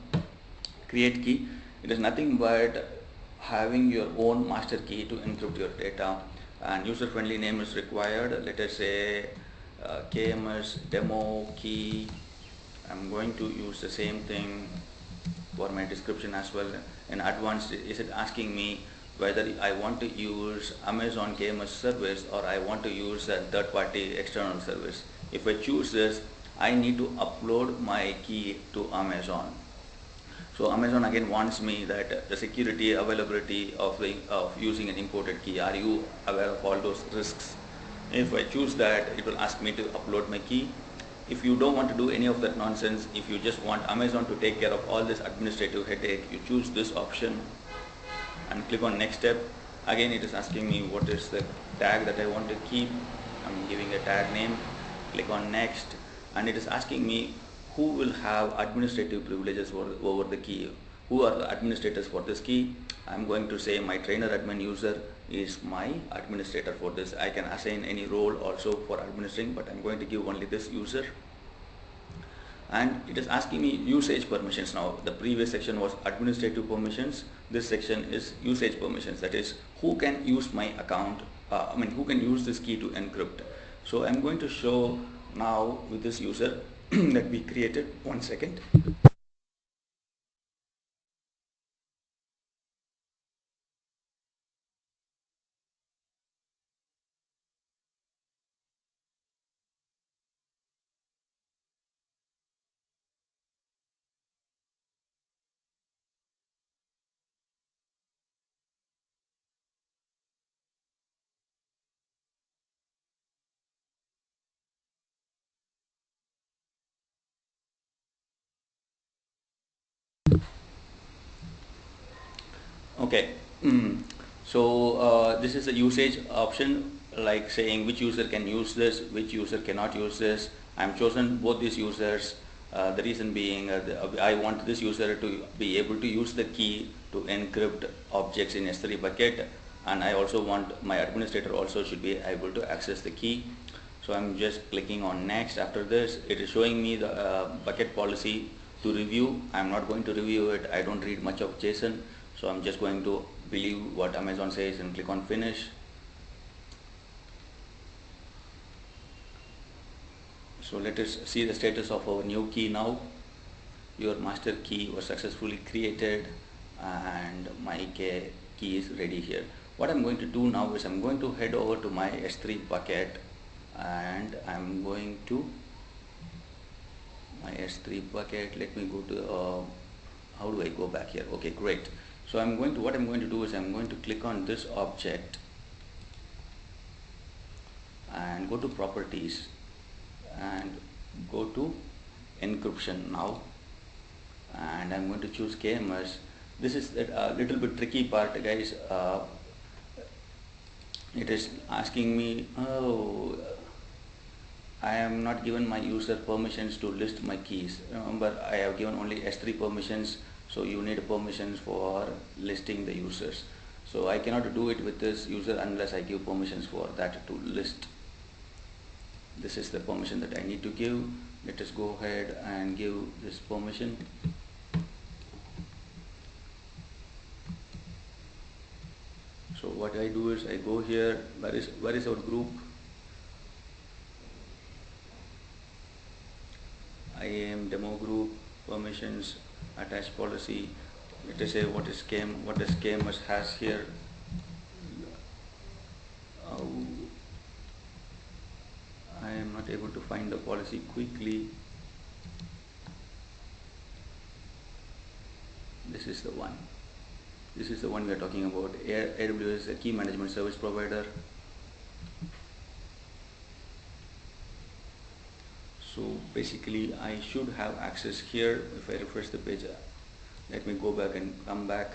create key. It is nothing but having your own master key to encrypt your data, and user-friendly name is required. Let us say KMS demo key. I'm going to use the same thing for my description as well. In advanced, is it asking me whether I want to use Amazon KMS service or I want to use a third-party external service. If I choose this, I need to upload my key to Amazon. So Amazon again wants me that the security availability of using an imported key. Are you aware of all those risks? If I choose that, it will ask me to upload my key. If you don't want to do any of that nonsense, if you just want Amazon to take care of all this administrative headache, you choose this option and click on next step. Again, it is asking me what is the tag that I want to keep. I'm giving a tag name. Click on next, and it is asking me who will have administrative privileges over the key. who are the administrators for this key. I'm going to say my trainer admin user is my administrator for this. I can assign any role also for administering, but I'm going to give only this user. And it is asking me usage permissions now. The previous section was administrative permissions. This section is usage permissions. That is, who can use my account, who can use this key to encrypt. So I'm going to show now with this user that we created. 1 second. Okay, so this is the usage option, like saying which user can use this, which user cannot use this. I'm chosen both these users. The reason being I want this user to be able to use the key to encrypt objects in S3 bucket, and I also want my administrator also should be able to access the key. So I'm just clicking on next. After this, it is showing me the bucket policy to review. I'm not going to review it. I don't read much of JSON. So I'm just going to believe what Amazon says and click on finish. So let us see the status of our new key now. Your master key was successfully created and my key is ready here. What I'm going to do now is I'm going to head over to my S3 bucket and I'm going to my S3 bucket. Let me go to how do I go back here? Okay, great. So what I'm going to do is I'm going to click on this object and go to properties and go to encryption now, and I'm going to choose KMS. This is a little bit tricky part, guys. It is asking me, I am not given my user permissions to list my keys. Remember, I have given only S3 permissions, so you need permissions for listing the users. So I cannot do it with this user unless I give permissions for that to list. This is the permission that I need to give. Let us go ahead and give this permission. So what I do is I go here. Where is our group? IAM demo group, permissions, attach policy. Let us say what does KMS has here. I am not able to find the policy quickly. This is the one. This is the one we are talking about. AWS, a key management service provider. So basically I should have access here. If I refresh the page, let me go back and come back.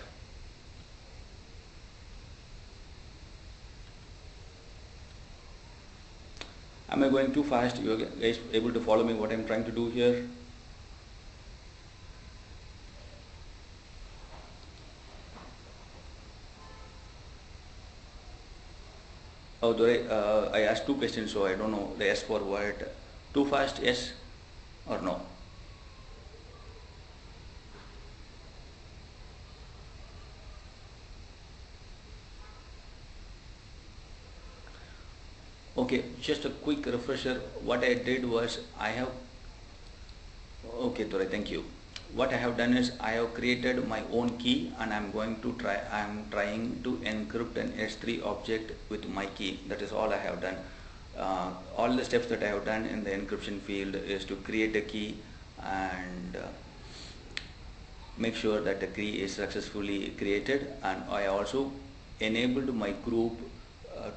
Am I going too fast? You are guys able to follow me what I'm trying to do here? Oh, I asked two questions, so I don't know. They asked for what? Too fast, yes or no? Okay, just a quick refresher. What I did was okay, Ture, thank you. What I have done is I have created my own key and I'm trying to encrypt an S3 object with my key. That is all I have done. All the steps that I have done in the encryption field is to create a key and make sure that the key is successfully created, and I also enabled my group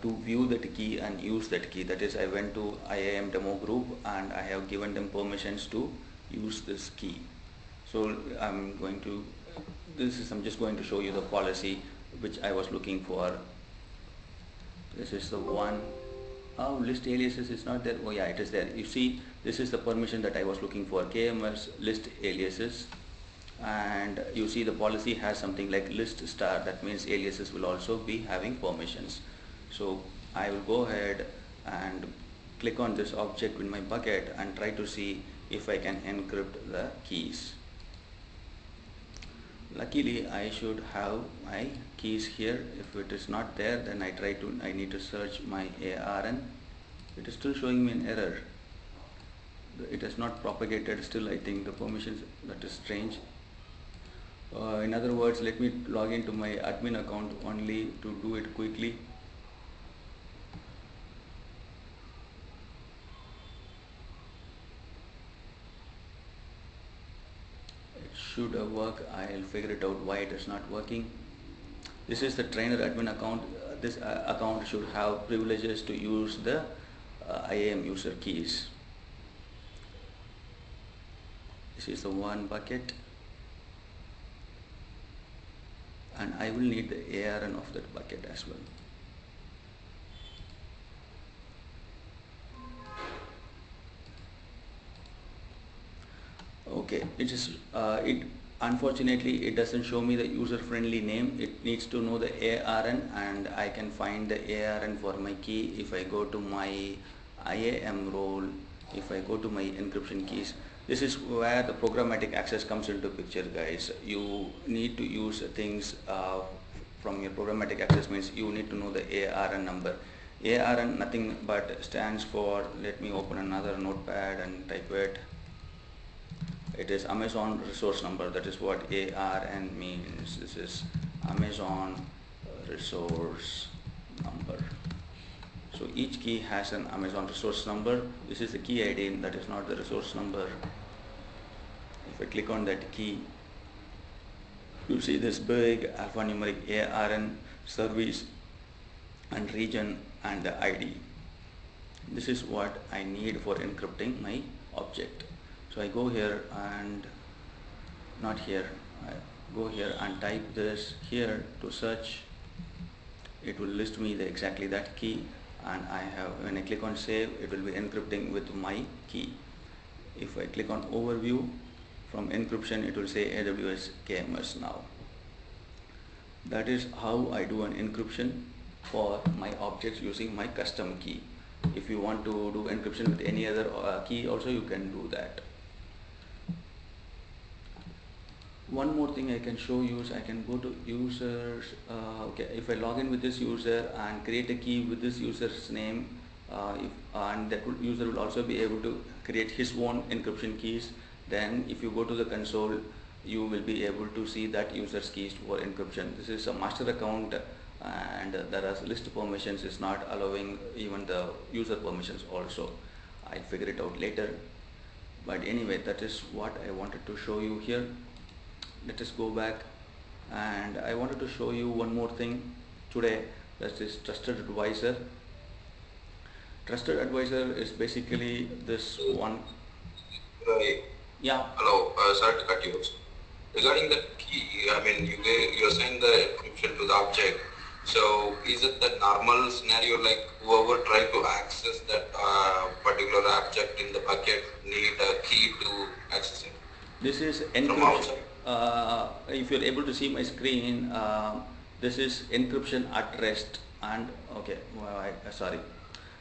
to view that key and use that key. That is, I went to IAM demo group and I have given them permissions to use this key. So I'm just going to show you the policy which I was looking for. This is the one. Oh, list aliases is not there. Oh yeah, it is there. You see, this is the permission that I was looking for. KMS list aliases. and you see the policy has something like list star, that means aliases will also be having permissions. So I will go ahead and click on this object in my bucket and try to see if I can encrypt the keys. Luckily I should have my keys here. If it is not there, then I need to search my ARN. It is still showing me an error. It has not propagated still, I think the permissions, that is strange. In other words, let me log into my admin account only to do it quickly. It should work. I'll figure it out why it is not working. This is the trainer admin account. This account should have privileges to use the IAM user keys. This is the one bucket, and I will need the ARN of that bucket as well. Okay, it unfortunately it doesn't show me the user friendly name. It needs to know the ARN, and I can find the ARN for my key if I go to my IAM role. If I go to my encryption keys, this is where the programmatic access comes into picture, guys. You need to use things from your programmatic access, means you need to know the ARN number. ARN nothing but stands for, let me open another notepad and type it. It is Amazon resource number. That is what ARN means. This is Amazon resource number. So each key has an Amazon resource number. This is the key ID, that is not the resource number. If I click on that key, you see this big alphanumeric ARN, service and region and the ID. This is what I need for encrypting my object. So I go here and not here, I go here and type this here to search. It will list me exactly that key, and when I click on save, it will be encrypting with my key. If I click on overview, from encryption it will say AWS KMS now. That is how I do an encryption for my objects using my custom key. If you want to do encryption with any other key also, you can do that. One more thing I can show you is I can go to users. Okay, if I log in with this user and create a key with this user's name, and that user will also be able to create his own encryption keys, then if you go to the console, you will be able to see that user's keys for encryption. This is a master account, and there are list permissions is not allowing even the user permissions also. I'll figure it out later, but anyway, that is what I wanted to show you here. Let us go back, and I wanted to show you one more thing today. That is trusted advisor. Trusted advisor is basically this one. Right. Yeah. Hello, sorry to cut you. Regarding the key, I mean, you assign the encryption to the object. So, is it the normal scenario like whoever tried to access that particular object in the bucket need a key to access it? This is From encryption. outside? If you're able to see my screen, this is encryption at rest, and okay, sorry.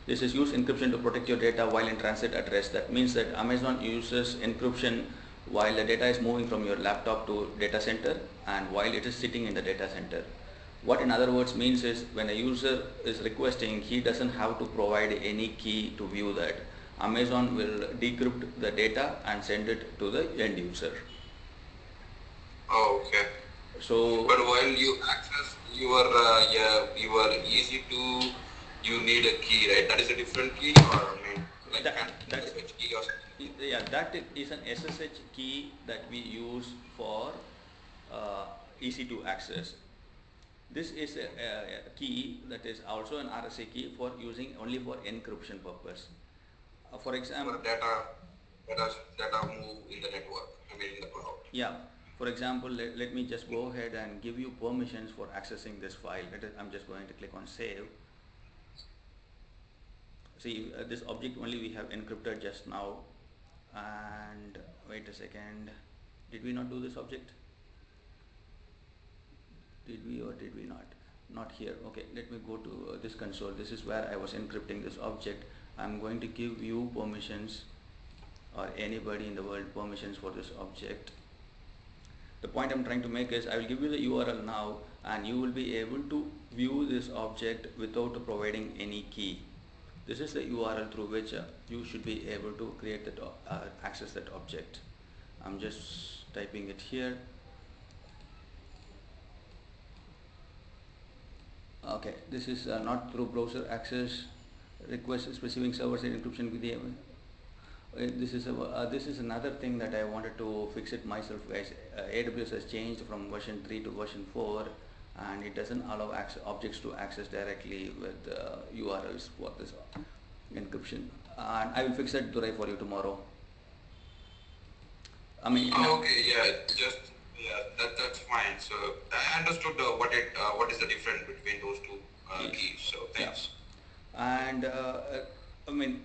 This is use encryption to protect your data while in transit at rest. That means that Amazon uses encryption while the data is moving from your laptop to data center and while it is sitting in the data center. What in other words means is when a user is requesting, he doesn't have to provide any key to view that. Amazon will decrypt the data and send it to the end user. Oh, okay. So, but while you access your EC2, you need a key, right? That is a different key, or I mean, like that SSH key or something? Yeah, that is an SSH key that we use for EC2 access. This is a key that is also an RSA key for using only for encryption purpose. For example, for data move in the network, I mean in the cloud. Yeah. For example, let me just go ahead and give you permissions for accessing this file. I'm just going to click on save. See, this object only we have encrypted just now. And wait a second. Did we not do this object? Did we or did we not? Not here. Okay, let me go to this console. This is where I was encrypting this object. I'm going to give you permissions, or anybody in the world permissions for this object. The point I'm trying to make is I will give you the URL now, and you will be able to view this object without providing any key. This is the URL through which you should be able to create that access that object. I'm just typing it here. Okay, this is not through browser access. Request specifying server-side encryption with the this is another thing that I wanted to fix it myself, guys. AWS has changed from version 3 to version 4, and it doesn't allow objects to access directly with URLs for this encryption, and I will fix that, Durai, for you tomorrow. I mean, okay, that's fine. So I understood what is the difference between those two keys. So thanks. Yeah. And I mean,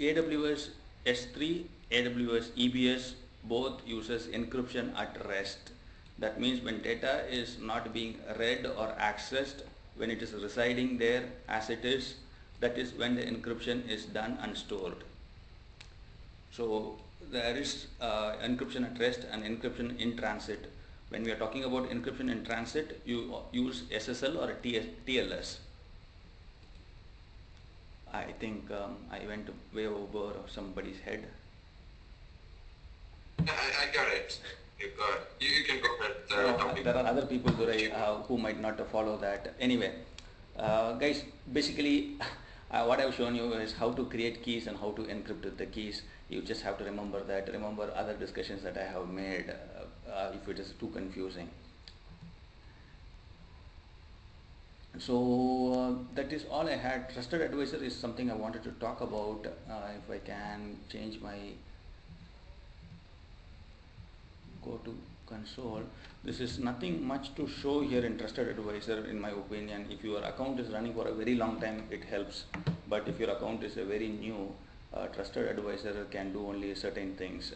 AWS S3, AWS EBS both uses encryption at rest. That means when data is not being read or accessed, when it is residing there as it is, that is when the encryption is done and stored. So there is encryption at rest and encryption in transit. When we are talking about encryption in transit, you use SSL or TLS. I think I went way over somebody's head. I got it. You can go ahead. There are other people who might not follow that. Anyway, guys, basically what I've shown you is how to create keys and how to encrypt the keys. You just have to remember that. Remember other discussions that I have made if it is too confusing. So that is all I had. Trusted advisor is something I wanted to talk about. If I can change my go to console. This is nothing much to show here in trusted advisor, in my opinion. If your account is running for a very long time, it helps. But if your account is a very new, trusted advisor can do only certain things.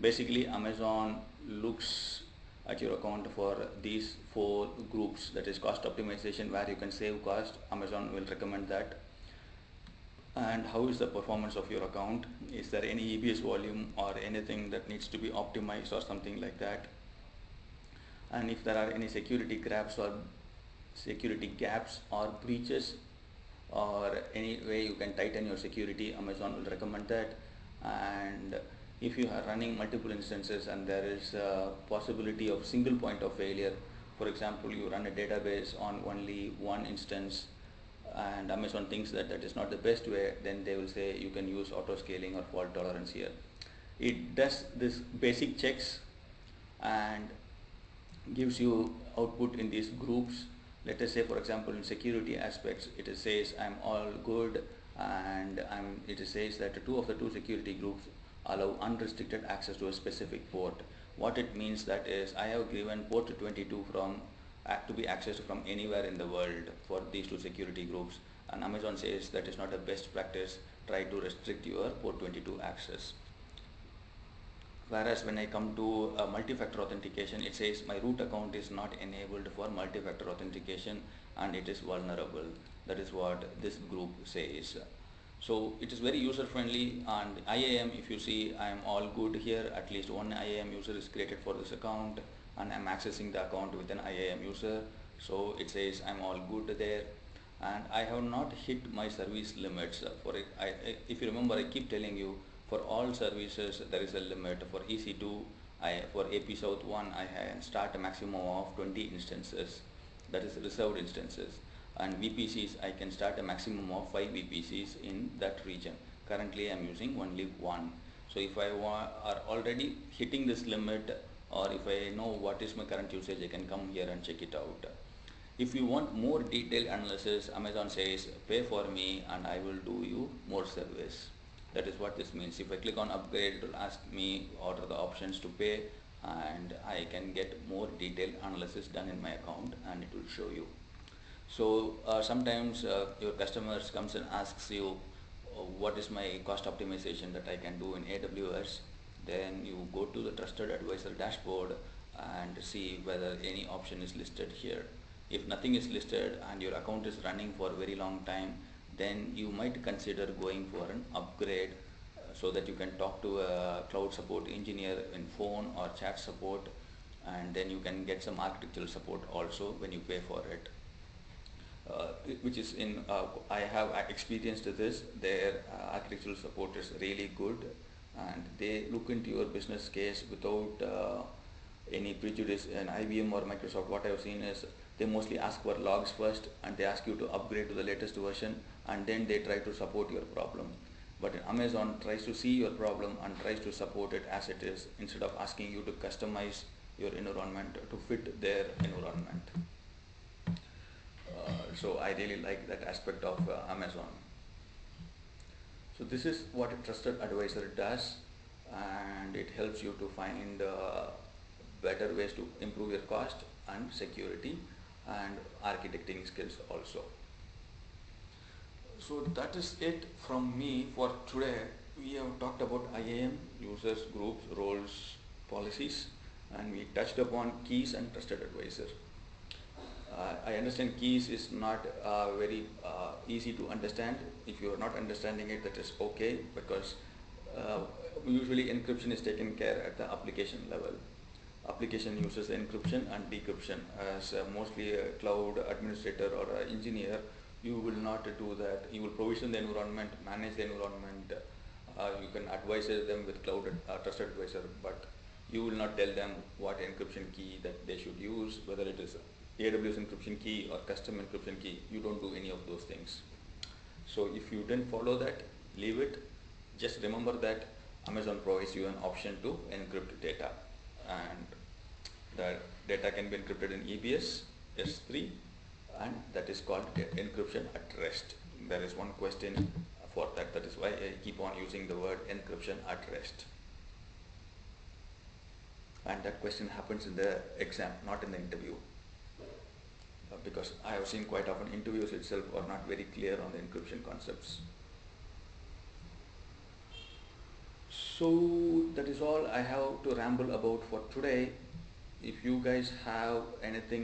Basically, Amazon looks at your account for these 4 groups. That is cost optimization, where you can save cost. Amazon will recommend that. And how is the performance of your account? Is there any EBS volume or anything that needs to be optimized or something like that? And if there are any security gaps or breaches, or any way you can tighten your security, Amazon will recommend that. And if you are running multiple instances and there is a possibility of single point of failure, for example, you run a database on only one instance and Amazon thinks that that is not the best way, then they will say you can use auto scaling or fault tolerance here. It does this basic checks and gives you output in these groups. Let us say, for example, in security aspects, it says I'm all good, and it says that 2 of the 2 security groups allow unrestricted access to a specific port. What it means that is I have given port 22 to be accessed from anywhere in the world for these 2 security groups, and Amazon says that is not a best practice. Try to restrict your port 22 access. Whereas when I come to multi-factor authentication, it says my root account is not enabled for multi-factor authentication and it is vulnerable. That is what this group says. So it is very user friendly, and IAM, if you see, I am all good here. At least one IAM user is created for this account and I am accessing the account with an IAM user. So it says I am all good there, and I have not hit my service limits for it. If you remember, I keep telling you, for all services there is a limit. For EC2, for AP South 1, I start a maximum of 20 instances, that is reserved instances, and VPCs I can start a maximum of 5 VPCs in that region. Currently I am using only 1. So if I are already hitting this limit, or if I know what is my current usage, I can come here and check it out. If you want more detailed analysis, Amazon says pay for me and I will do you more service. That is what this means. If I click on upgrade, it will ask me what are the options to pay, and I can get more detailed analysis done in my account and it will show you. So sometimes your customers comes and asks you what is my cost optimization that I can do in AWS. Then you go to the Trusted Advisor dashboard and see whether any option is listed here. If nothing is listed and your account is running for a very long time, then you might consider going for an upgrade so that you can talk to a cloud support engineer in phone or chat support, and then you can get some architectural support also when you pay for it. Which is in I have experienced this. Their architectural support is really good, and they look into your business case without any prejudice. In IBM or Microsoft, what I have seen is they mostly ask for logs first, and they ask you to upgrade to the latest version, and then they try to support your problem. But Amazon tries to see your problem and tries to support it as it is, instead of asking you to customize your environment to fit their environment. So I really like that aspect of Amazon. So this is what a trusted advisor does, and it helps you to find better ways to improve your cost and security and architecting skills also. So that is it from me for today. We have talked about IAM, users, groups, roles, policies, and we touched upon keys and trusted advisor. I understand keys is not very easy to understand. If you are not understanding it, that is okay, because usually encryption is taken care at the application level. Application uses encryption and decryption. As mostly a cloud administrator or an engineer, you will not do that. You will provision the environment, manage the environment. You can advise them with cloud trusted advisor, but you will not tell them what encryption key that they should use, whether it is AWS encryption key or custom encryption key. You don't do any of those things. So if you didn't follow that, leave it. Just remember that Amazon provides you an option to encrypt data, and the data can be encrypted in EBS, S3, and that is called encryption at rest. There is one question for that. That is why I keep on using the word encryption at rest. And that question happens in the exam, not in the interview. Because I have seen quite often interviews itself are not very clear on the encryption concepts. So that is all I have to ramble about for today. If you guys have anything